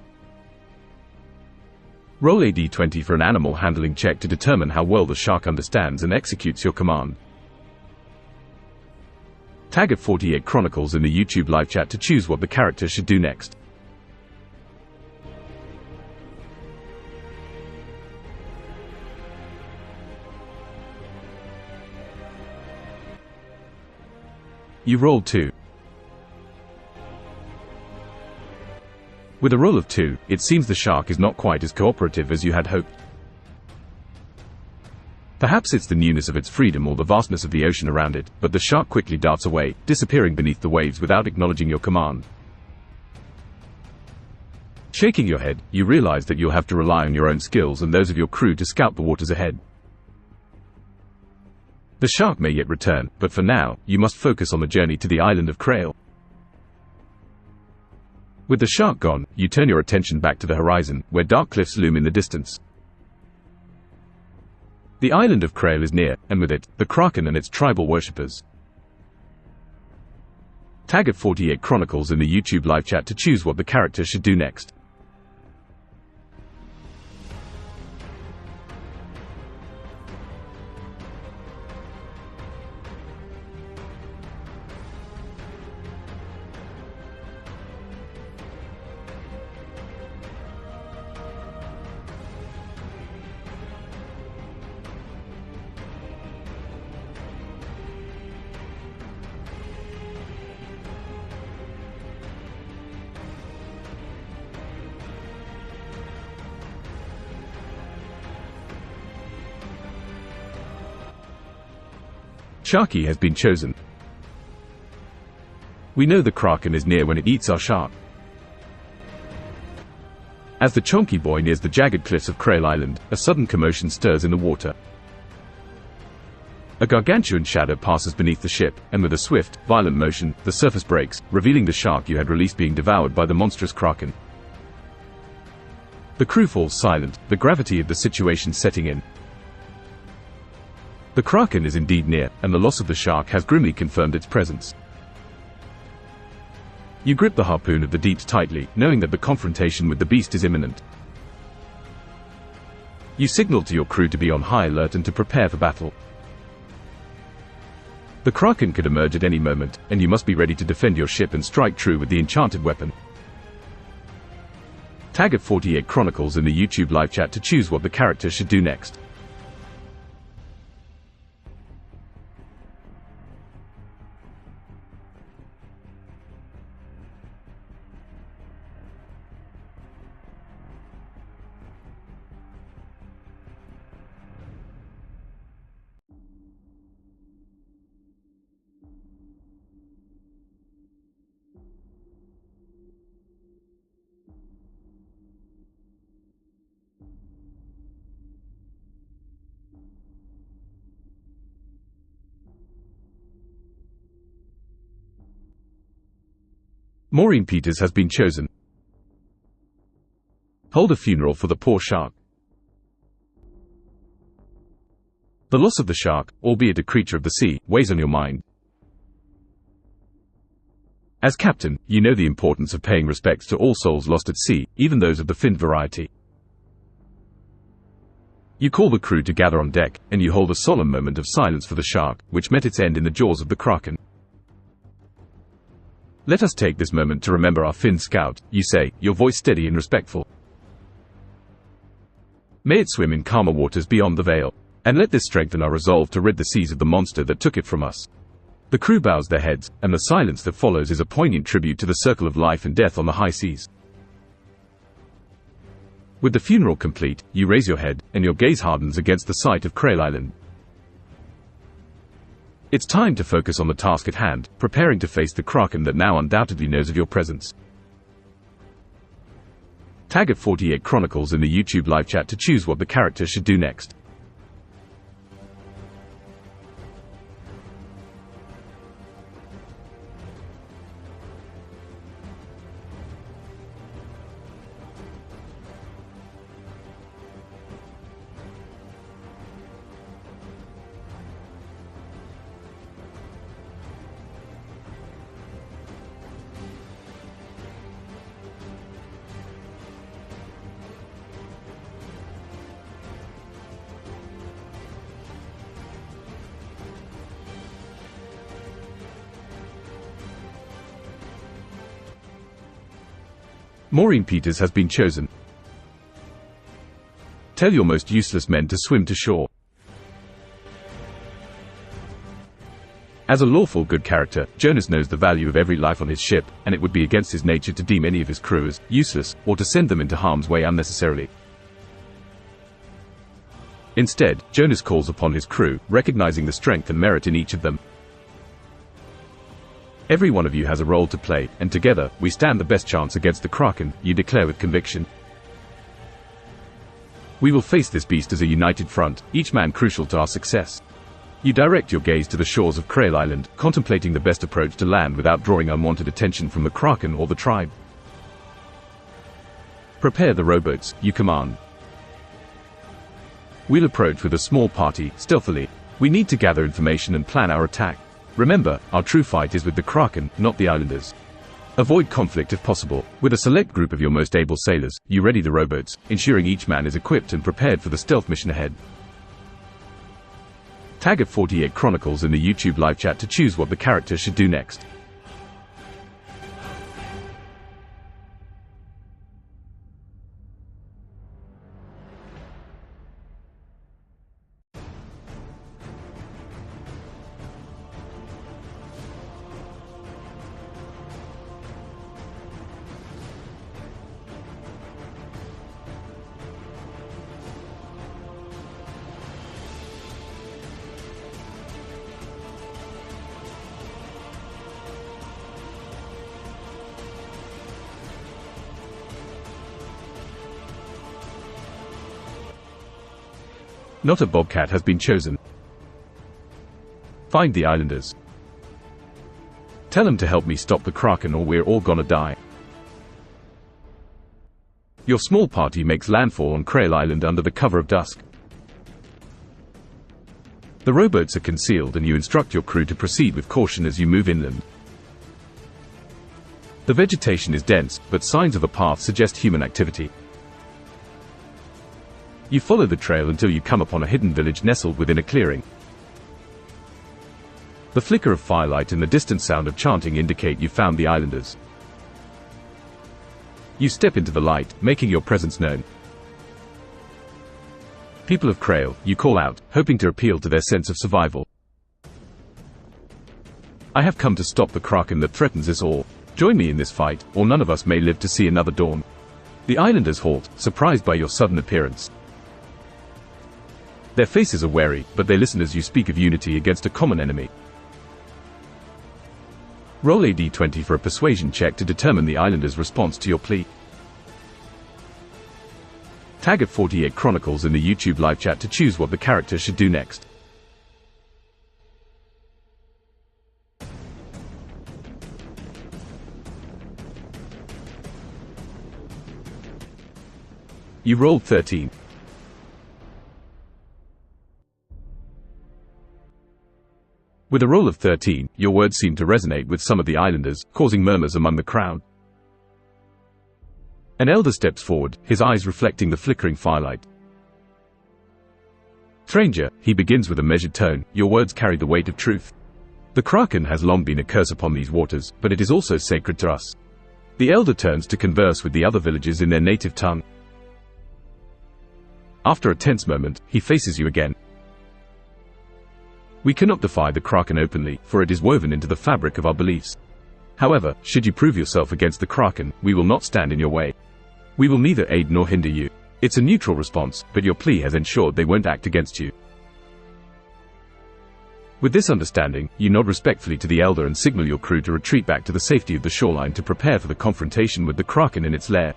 Roll a d20 for an animal handling check to determine how well the shark understands and executes your command. Tag at 48 Chronicles in the YouTube live chat to choose what the character should do next. You rolled 2. With a roll of 2, it seems the shark is not quite as cooperative as you had hoped. Perhaps it's the newness of its freedom or the vastness of the ocean around it, but the shark quickly darts away, disappearing beneath the waves without acknowledging your command. Shaking your head, you realize that you'll have to rely on your own skills and those of your crew to scout the waters ahead. The shark may yet return, but for now, you must focus on the journey to the island of Krail. With the shark gone, you turn your attention back to the horizon, where dark cliffs loom in the distance. The island of Krail is near, and with it, the Kraken and its tribal worshippers. Tag at 48 Chronicles in the YouTube live chat to choose what the character should do next. Sharky has been chosen. We know the Kraken is near when it eats our shark. As the Chunky Boy nears the jagged cliffs of Krail Island, a sudden commotion stirs in the water. A gargantuan shadow passes beneath the ship, and with a swift, violent motion, the surface breaks, revealing the shark you had released being devoured by the monstrous kraken. The crew falls silent, the gravity of the situation setting in. The kraken is indeed near, and the loss of the shark has grimly confirmed its presence. You grip the harpoon of the deeps tightly, knowing that the confrontation with the beast is imminent. You signal to your crew to be on high alert and to prepare for battle. The kraken could emerge at any moment, and you must be ready to defend your ship and strike true with the enchanted weapon. Tag at 48 Chronicles in the YouTube live chat to choose what the character should do next. Maureen Peters has been chosen. Hold a funeral for the poor shark. The loss of the shark, albeit a creature of the sea, weighs on your mind. As captain, you know the importance of paying respects to all souls lost at sea, even those of the finned variety. You call the crew to gather on deck, and you hold a solemn moment of silence for the shark, which met its end in the jaws of the kraken. Let us take this moment to remember our Finn scout, you say, your voice steady and respectful. May it swim in calmer waters beyond the veil. And let this strengthen our resolve to rid the seas of the monster that took it from us. The crew bows their heads, and the silence that follows is a poignant tribute to the circle of life and death on the high seas. With the funeral complete, you raise your head, and your gaze hardens against the sight of Krail Island. It's time to focus on the task at hand, preparing to face the kraken that now undoubtedly knows of your presence. Tag at 48 Chronicles in the YouTube live chat to choose what the character should do next. Maureen Peters has been chosen. Tell your most useless men to swim to shore. As a lawful good character, Jonas knows the value of every life on his ship, and it would be against his nature to deem any of his crew as useless, or to send them into harm's way unnecessarily. Instead, Jonas calls upon his crew, recognizing the strength and merit in each of them. Every one of you has a role to play, and together, we stand the best chance against the kraken, you declare with conviction. We will face this beast as a united front, each man crucial to our success. You direct your gaze to the shores of Krail Island, contemplating the best approach to land without drawing unwanted attention from the kraken or the tribe. Prepare the rowboats, you command. We'll approach with a small party, stealthily. We need to gather information and plan our attack. Remember, our true fight is with the kraken, not the islanders. Avoid conflict if possible. With a select group of your most able sailors, you ready the rowboats, ensuring each man is equipped and prepared for the stealth mission ahead. Tag at 48 Chronicles in the YouTube live chat to choose what the character should do next. Not a bobcat has been chosen. Find the islanders. Tell them to help me stop the Kraken or we're all gonna die. Your small party makes landfall on Krail Island under the cover of dusk. The rowboats are concealed and you instruct your crew to proceed with caution as you move inland. The vegetation is dense, but signs of a path suggest human activity. You follow the trail until you come upon a hidden village nestled within a clearing. The flicker of firelight and the distant sound of chanting indicate you found the islanders. You step into the light, making your presence known. People of Krail, you call out, hoping to appeal to their sense of survival. I have come to stop the Kraken that threatens us all. Join me in this fight, or none of us may live to see another dawn. The islanders halt, surprised by your sudden appearance. Their faces are wary, but they listen as you speak of unity against a common enemy. Roll a d20 for a persuasion check to determine the islanders' response to your plea. Tag at 48 Chronicles in the YouTube live chat to choose what the character should do next. You rolled 13. With a roll of 13, your words seem to resonate with some of the islanders, causing murmurs among the crowd. An elder steps forward, his eyes reflecting the flickering firelight. Stranger, he begins with a measured tone, your words carry the weight of truth. The Kraken has long been a curse upon these waters, but it is also sacred to us. The elder turns to converse with the other villagers in their native tongue. After a tense moment, he faces you again. We cannot defy the Kraken openly, for it is woven into the fabric of our beliefs. However, should you prove yourself against the Kraken, we will not stand in your way. We will neither aid nor hinder you. It's a neutral response, but your plea has ensured they won't act against you. With this understanding, you nod respectfully to the elder and signal your crew to retreat back to the safety of the shoreline to prepare for the confrontation with the Kraken in its lair.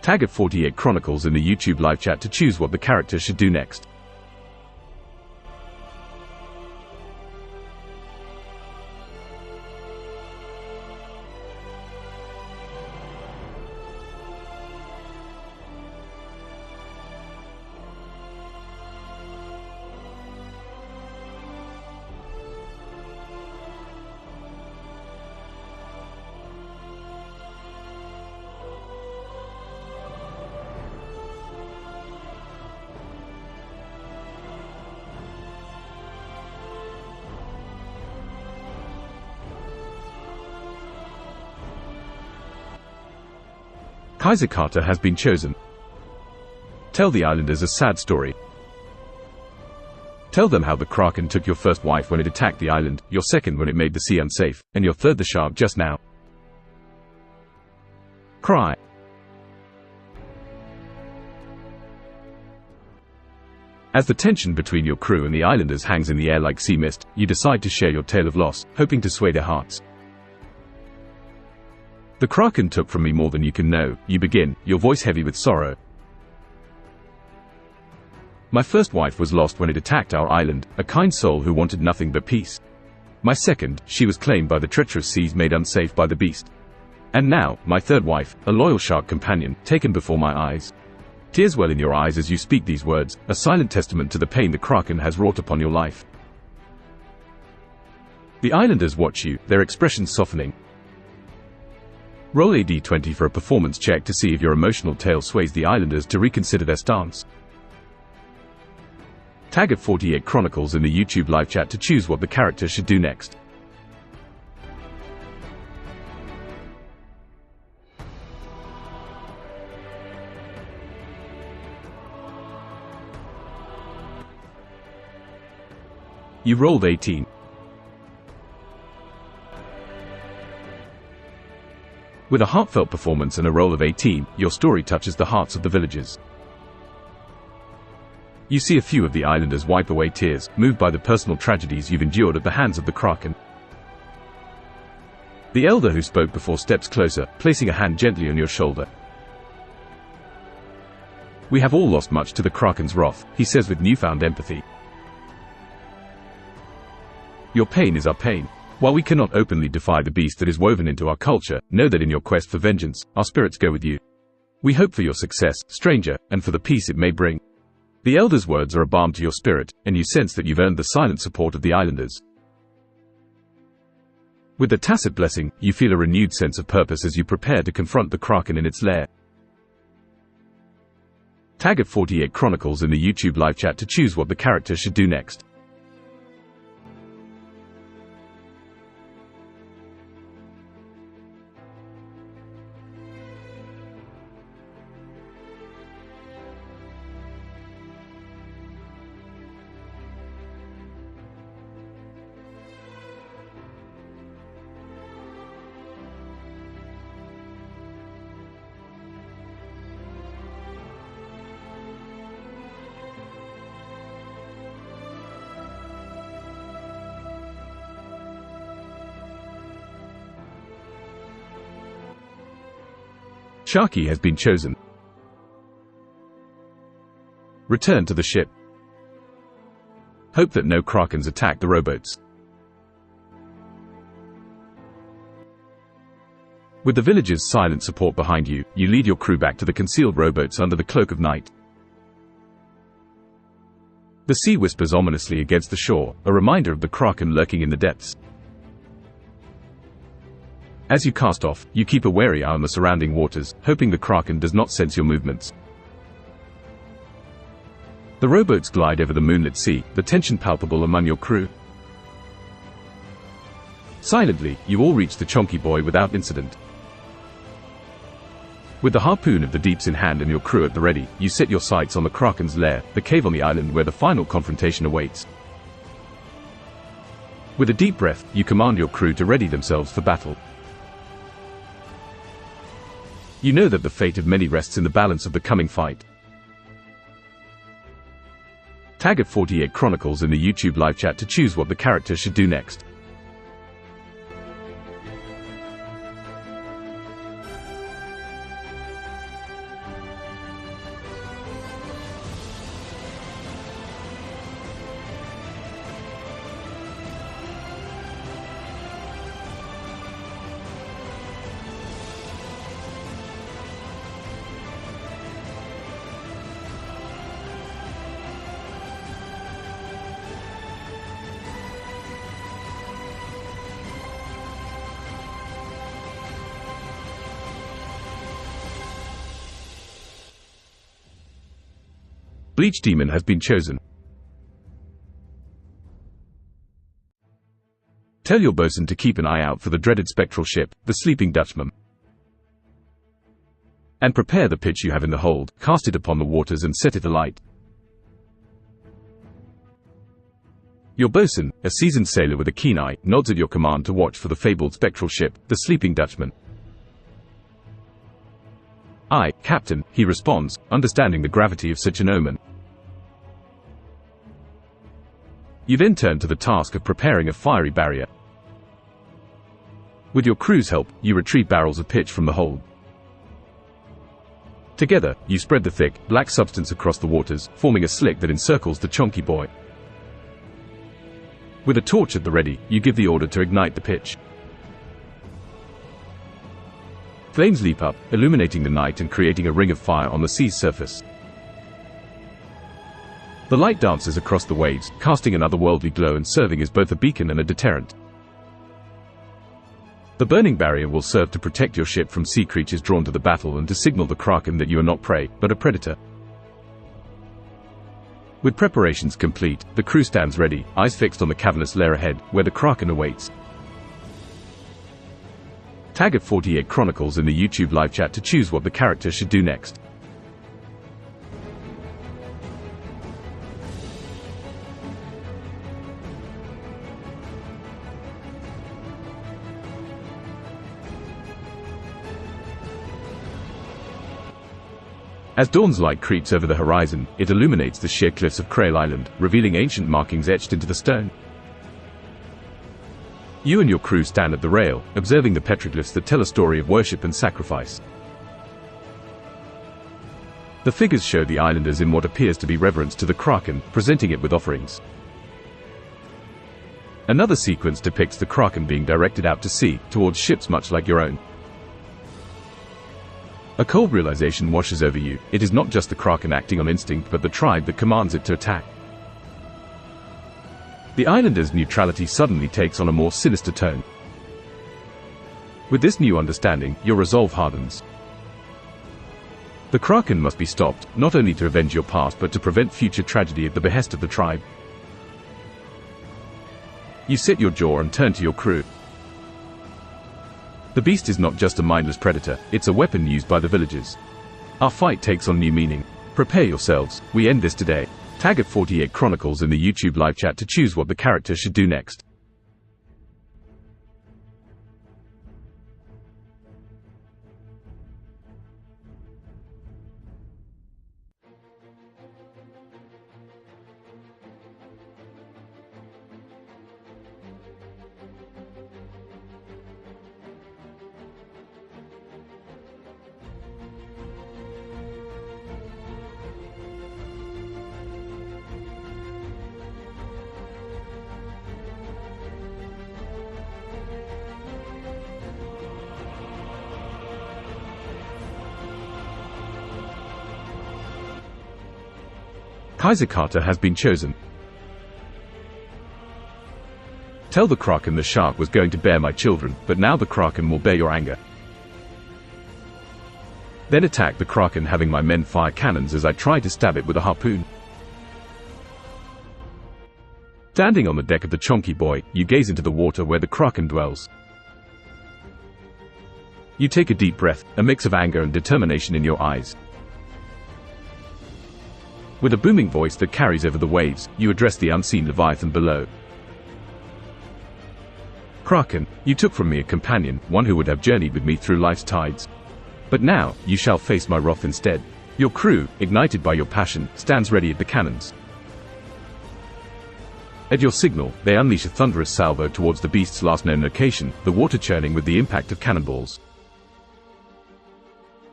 Tag at 48 Chronicles in the YouTube live chat to choose what the character should do next. Kaiser Carter has been chosen. Tell the islanders a sad story. Tell them how the Kraken took your first wife when it attacked the island, your second when it made the sea unsafe, and your third the shark just now. Cry. As the tension between your crew and the islanders hangs in the air like sea mist, you decide to share your tale of loss, hoping to sway their hearts. The Kraken took from me more than you can know, you begin, your voice heavy with sorrow. My first wife was lost when it attacked our island, a kind soul who wanted nothing but peace. My second, she was claimed by the treacherous seas made unsafe by the beast. And now, my third wife, a loyal shark companion, taken before my eyes. Tears well in your eyes as you speak these words, a silent testament to the pain the Kraken has wrought upon your life. The islanders watch you, their expressions softening. Roll a d20 for a performance check to see if your emotional tale sways the islanders to reconsider their stance. Tag at 48 Chronicles in the YouTube live chat to choose what the character should do next. You rolled 18. With a heartfelt performance and a roll of 18, your story touches the hearts of the villagers. You see a few of the islanders wipe away tears, moved by the personal tragedies you've endured at the hands of the Kraken. The elder who spoke before steps closer, placing a hand gently on your shoulder. We have all lost much to the Kraken's wrath, he says with newfound empathy. Your pain is our pain. While we cannot openly defy the beast that is woven into our culture, know that in your quest for vengeance, our spirits go with you. We hope for your success, stranger, and for the peace it may bring. The Elder's words are a balm to your spirit, and you sense that you've earned the silent support of the islanders. With the tacit blessing, you feel a renewed sense of purpose as you prepare to confront the Kraken in its lair. Tag at 48 Chronicles in the YouTube live chat to choose what the character should do next. Sharky has been chosen. Return to the ship. Hope that no Krakens attack the rowboats. With the village's silent support behind you, you lead your crew back to the concealed rowboats under the cloak of night. The sea whispers ominously against the shore, a reminder of the Kraken lurking in the depths. As you cast off, you keep a wary eye on the surrounding waters, hoping the Kraken does not sense your movements. The rowboats glide over the moonlit sea, the tension palpable among your crew. Silently, you all reach the Chonky Boy without incident. With the harpoon of the deeps in hand and your crew at the ready, you set your sights on the Kraken's lair, the cave on the island where the final confrontation awaits. With a deep breath, you command your crew to ready themselves for battle. You know that the fate of many rests in the balance of the coming fight. Tag at 48 Chronicles in the YouTube live chat to choose what the character should do next. Bleach Demon has been chosen. Tell your bosun to keep an eye out for the dreaded spectral ship, the Sleeping Dutchman. And prepare the pitch you have in the hold, cast it upon the waters and set it alight. Your bosun, a seasoned sailor with a keen eye, nods at your command to watch for the fabled spectral ship, the Sleeping Dutchman. "Aye, Captain," he responds, understanding the gravity of such an omen. You then turn to the task of preparing a fiery barrier. With your crew's help, you retrieve barrels of pitch from the hold. Together, you spread the thick, black substance across the waters, forming a slick that encircles the Chonky Boy. With a torch at the ready, you give the order to ignite the pitch. Flames leap up, illuminating the night and creating a ring of fire on the sea's surface. The light dances across the waves, casting an otherworldly glow and serving as both a beacon and a deterrent. The burning barrier will serve to protect your ship from sea creatures drawn to the battle and to signal the Kraken that you are not prey, but a predator. With preparations complete, the crew stands ready, eyes fixed on the cavernous lair ahead, where the Kraken awaits. Tag at 48 Chronicles in the YouTube live chat to choose what the character should do next. As dawn's light creeps over the horizon, it illuminates the sheer cliffs of Krail Island, revealing ancient markings etched into the stone. You and your crew stand at the rail, observing the petroglyphs that tell a story of worship and sacrifice. The figures show the islanders in what appears to be reverence to the Kraken, presenting it with offerings. Another sequence depicts the Kraken being directed out to sea, towards ships much like your own. A cold realization washes over you. It is not just the Kraken acting on instinct but the tribe that commands it to attack. The islanders' neutrality suddenly takes on a more sinister tone. With this new understanding, your resolve hardens. The Kraken must be stopped, not only to avenge your past but to prevent future tragedy at the behest of the tribe. You set your jaw and turn to your crew. The beast is not just a mindless predator, it's a weapon used by the villagers. Our fight takes on new meaning. Prepare yourselves, we end this today. Tag at 48 Chronicles in the YouTube live chat to choose what the character should do next. Kaiser Carter has been chosen. Tell the Kraken the shark was going to bear my children, but now the Kraken will bear your anger. Then attack the Kraken, having my men fire cannons as I try to stab it with a harpoon. Standing on the deck of the Chonky Boy, you gaze into the water where the Kraken dwells. You take a deep breath, a mix of anger and determination in your eyes. With a booming voice that carries over the waves, you address the unseen Leviathan below. Kraken, you took from me a companion, one who would have journeyed with me through life's tides. But now, you shall face my wrath instead. Your crew, ignited by your passion, stands ready at the cannons. At your signal, they unleash a thunderous salvo towards the beast's last known location, the water churning with the impact of cannonballs.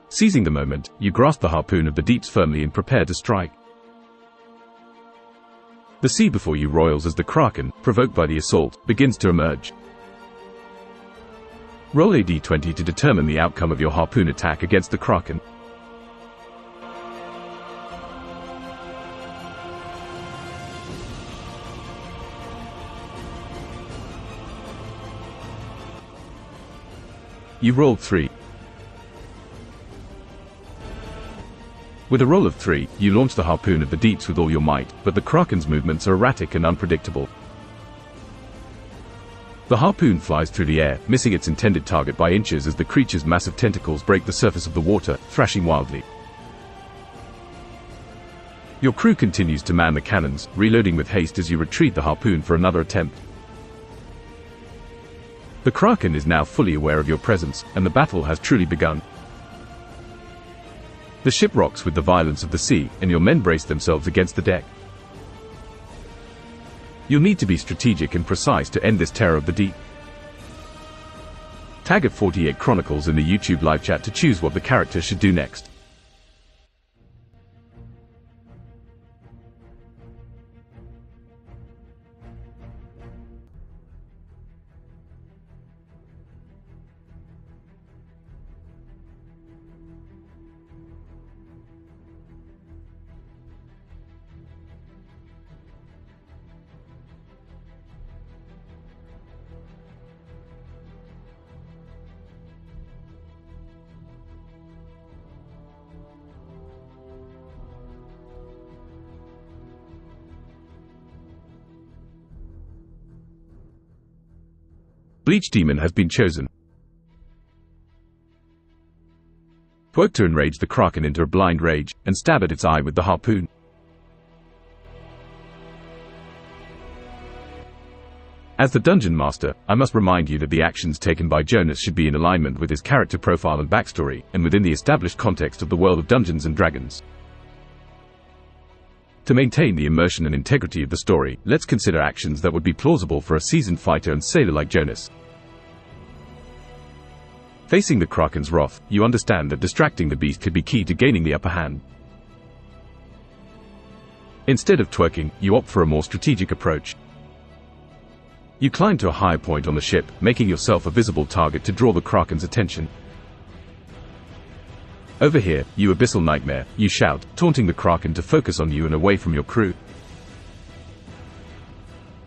Seizing the moment, you grasp the harpoon of the deeps firmly and prepare to strike. The sea before you roils as the Kraken, provoked by the assault, begins to emerge. Roll a d20 to determine the outcome of your harpoon attack against the Kraken. You rolled 3. With a roll of 3, you launch the harpoon at the deeps with all your might, but the Kraken's movements are erratic and unpredictable. The harpoon flies through the air, missing its intended target by inches as the creature's massive tentacles break the surface of the water, thrashing wildly. Your crew continues to man the cannons, reloading with haste as you retrieve the harpoon for another attempt. The Kraken is now fully aware of your presence, and the battle has truly begun. The ship rocks with the violence of the sea, and your men brace themselves against the deck. You'll need to be strategic and precise to end this terror of the deep. Tag at 48 Chronicles in the YouTube live chat to choose what the character should do next. Bleach Demon has been chosen. Work to enrage the Kraken into a blind rage, and stab at its eye with the harpoon. As the Dungeon Master, I must remind you that the actions taken by Jonas should be in alignment with his character profile and backstory, and within the established context of the world of Dungeons and Dragons. To maintain the immersion and integrity of the story, let's consider actions that would be plausible for a seasoned fighter and sailor like Jonas. Facing the Kraken's wrath, you understand that distracting the beast could be key to gaining the upper hand. Instead of twerking, you opt for a more strategic approach. You climb to a higher point on the ship, making yourself a visible target to draw the Kraken's attention. Over here, you abyssal nightmare, you shout, taunting the Kraken to focus on you and away from your crew.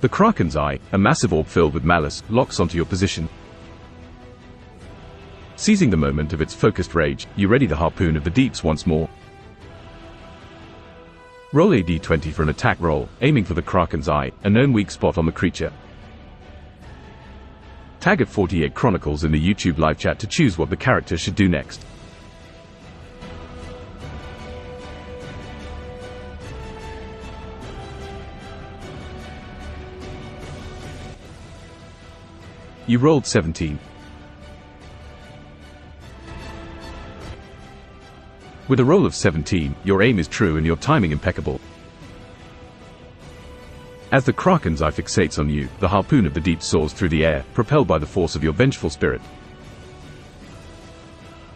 The Kraken's eye, a massive orb filled with malice, locks onto your position. Seizing the moment of its focused rage, you ready the harpoon of the deeps once more. Roll a d20 for an attack roll, aiming for the Kraken's eye, a known weak spot on the creature. Tag at 48 Chronicles in the YouTube live chat to choose what the character should do next. You rolled 17. With a roll of 17, your aim is true and your timing impeccable. As the Kraken's eye fixates on you, the harpoon of the deep soars through the air, propelled by the force of your vengeful spirit.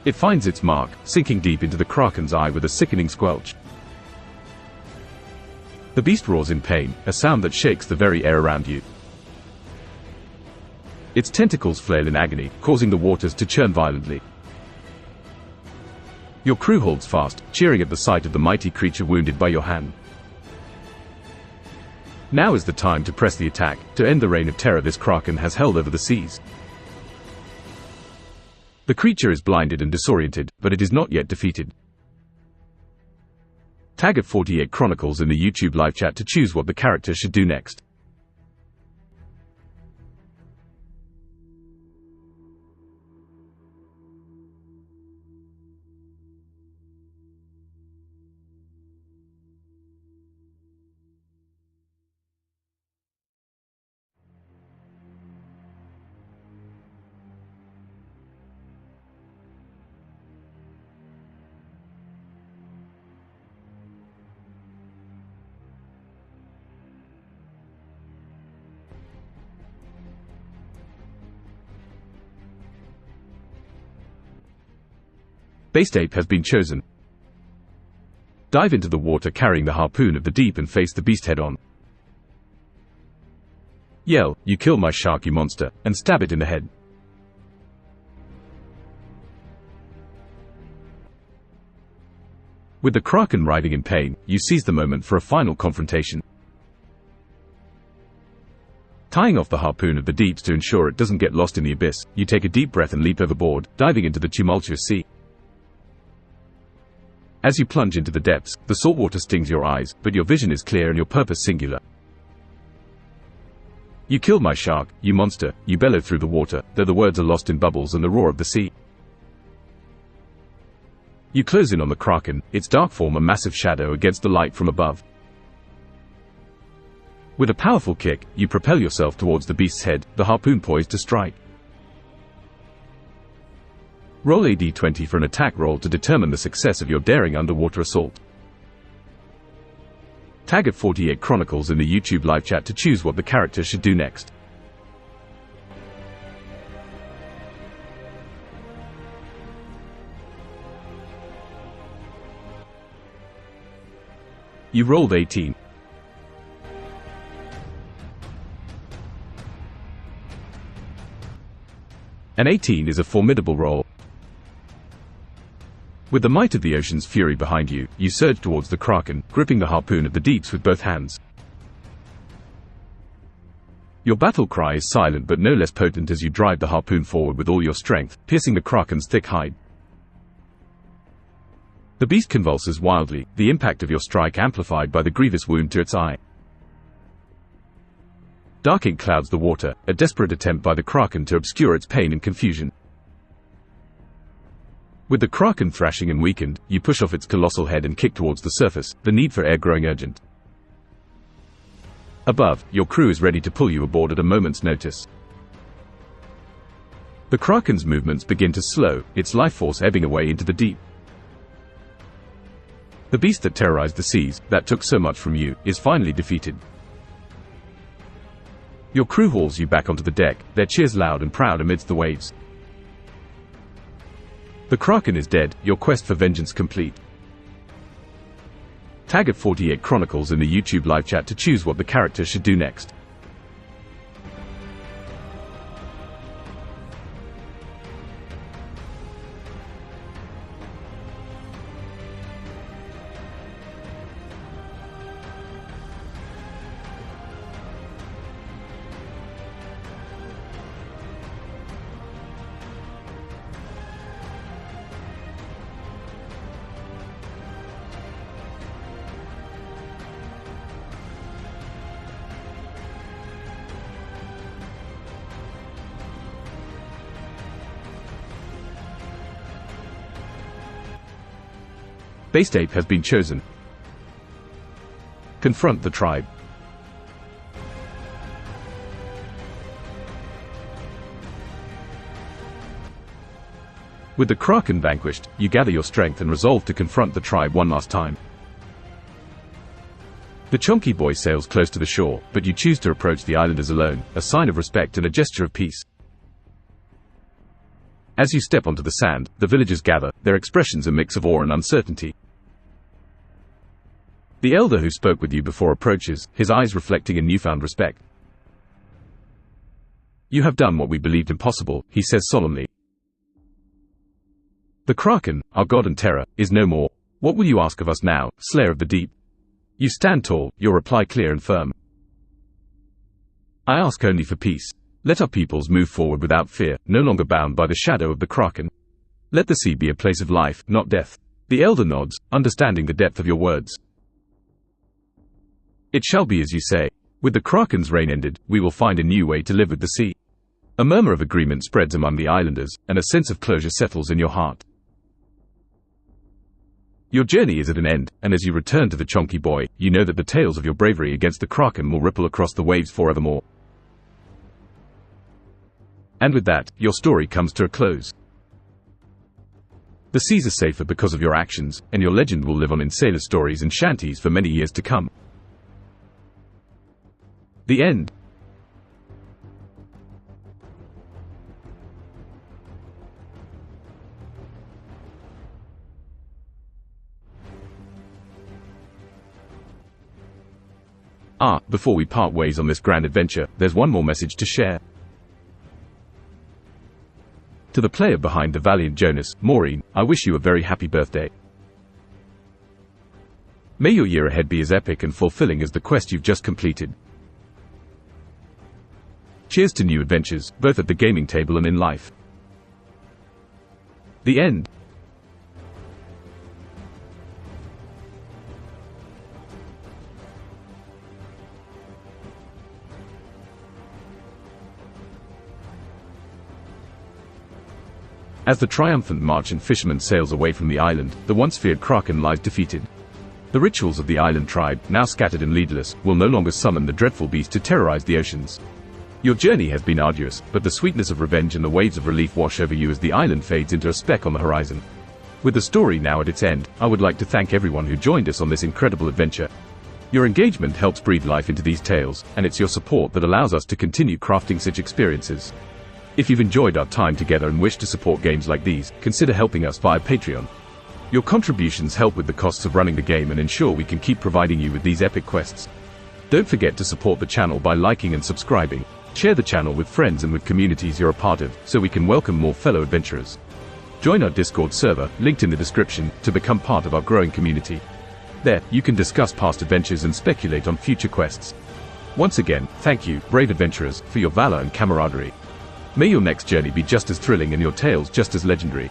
It finds its mark, sinking deep into the Kraken's eye with a sickening squelch. The beast roars in pain, a sound that shakes the very air around you. Its tentacles flail in agony, causing the waters to churn violently. Your crew holds fast, cheering at the sight of the mighty creature wounded by your hand. Now is the time to press the attack, to end the reign of terror this Kraken has held over the seas. The creature is blinded and disoriented, but it is not yet defeated. Tag at 48 Chronicles in the YouTube live chat to choose what the character should do next. Base ape has been chosen. Dive into the water carrying the harpoon of the deep and face the beast head-on. Yell, "You killed my shark, you monster," and stab it in the head. With the Kraken writhing in pain, you seize the moment for a final confrontation. Tying off the harpoon of the deeps to ensure it doesn't get lost in the abyss, you take a deep breath and leap overboard, diving into the tumultuous sea. As you plunge into the depths, the saltwater stings your eyes, but your vision is clear and your purpose singular. "You killed my shark, you monster," you bellow through the water, though the words are lost in bubbles and the roar of the sea. You close in on the Kraken, its dark form a massive shadow against the light from above. With a powerful kick, you propel yourself towards the beast's head, the harpoon poised to strike. Roll a d20 for an attack roll to determine the success of your daring underwater assault. Tag at 48 Chronicles in the YouTube live chat to choose what the character should do next. You rolled 18. An 18 is a formidable roll. With the might of the ocean's fury behind you, you surge towards the Kraken, gripping the harpoon of the deeps with both hands. Your battle cry is silent but no less potent as you drive the harpoon forward with all your strength, piercing the Kraken's thick hide. The beast convulses wildly, the impact of your strike amplified by the grievous wound to its eye. Dark ink clouds the water, a desperate attempt by the Kraken to obscure its pain and confusion. With the Kraken thrashing and weakened, you push off its colossal head and kick towards the surface, the need for air growing urgent. Above, your crew is ready to pull you aboard at a moment's notice. The Kraken's movements begin to slow, its life force ebbing away into the deep. The beast that terrorized the seas, that took so much from you, is finally defeated. Your crew hauls you back onto the deck, their cheers loud and proud amidst the waves. The Kraken is dead, your quest for vengeance complete. Tag at 48 Chronicles in the YouTube live chat to choose what the character should do next. Base ape has been chosen. Confront the tribe. With the Kraken vanquished, you gather your strength and resolve to confront the tribe one last time. The chonky boy sails close to the shore, but you choose to approach the islanders alone, a sign of respect and a gesture of peace. As you step onto the sand, the villagers gather, their expressions a mix of awe and uncertainty. The elder who spoke with you before approaches, his eyes reflecting a newfound respect. "You have done what we believed impossible," he says solemnly. "The Kraken, our god and terror, is no more. What will you ask of us now, Slayer of the Deep?" You stand tall, your reply clear and firm. "I ask only for peace. Let our peoples move forward without fear, no longer bound by the shadow of the Kraken. Let the sea be a place of life, not death." The elder nods, understanding the depth of your words. "It shall be as you say. With the Kraken's reign ended, we will find a new way to live with the sea." A murmur of agreement spreads among the islanders, and a sense of closure settles in your heart. Your journey is at an end, and as you return to the chonky boy, you know that the tales of your bravery against the Kraken will ripple across the waves forevermore. And with that, your story comes to a close. The seas are safer because of your actions, and your legend will live on in sailor stories and shanties for many years to come. The end. Before we part ways on this grand adventure, there's one more message to share. To the player behind the valiant Jonas, Maureen, I wish you a very happy birthday. May your year ahead be as epic and fulfilling as the quest you've just completed. Cheers to new adventures, both at the gaming table and in life. The end. As the triumphant merchant fisherman sails away from the island, the once feared Kraken lies defeated. The rituals of the island tribe, now scattered and leaderless, will no longer summon the dreadful beast to terrorize the oceans. Your journey has been arduous, but the sweetness of revenge and the waves of relief wash over you as the island fades into a speck on the horizon. With the story now at its end, I would like to thank everyone who joined us on this incredible adventure. Your engagement helps breathe life into these tales, and it's your support that allows us to continue crafting such experiences. If you've enjoyed our time together and wish to support games like these, consider helping us via Patreon. Your contributions help with the costs of running the game and ensure we can keep providing you with these epic quests. Don't forget to support the channel by liking and subscribing. Share the channel with friends and with communities you're a part of, so we can welcome more fellow adventurers. Join our Discord server, linked in the description, to become part of our growing community. There, you can discuss past adventures and speculate on future quests. Once again, thank you, brave adventurers, for your valor and camaraderie. May your next journey be just as thrilling and your tales just as legendary.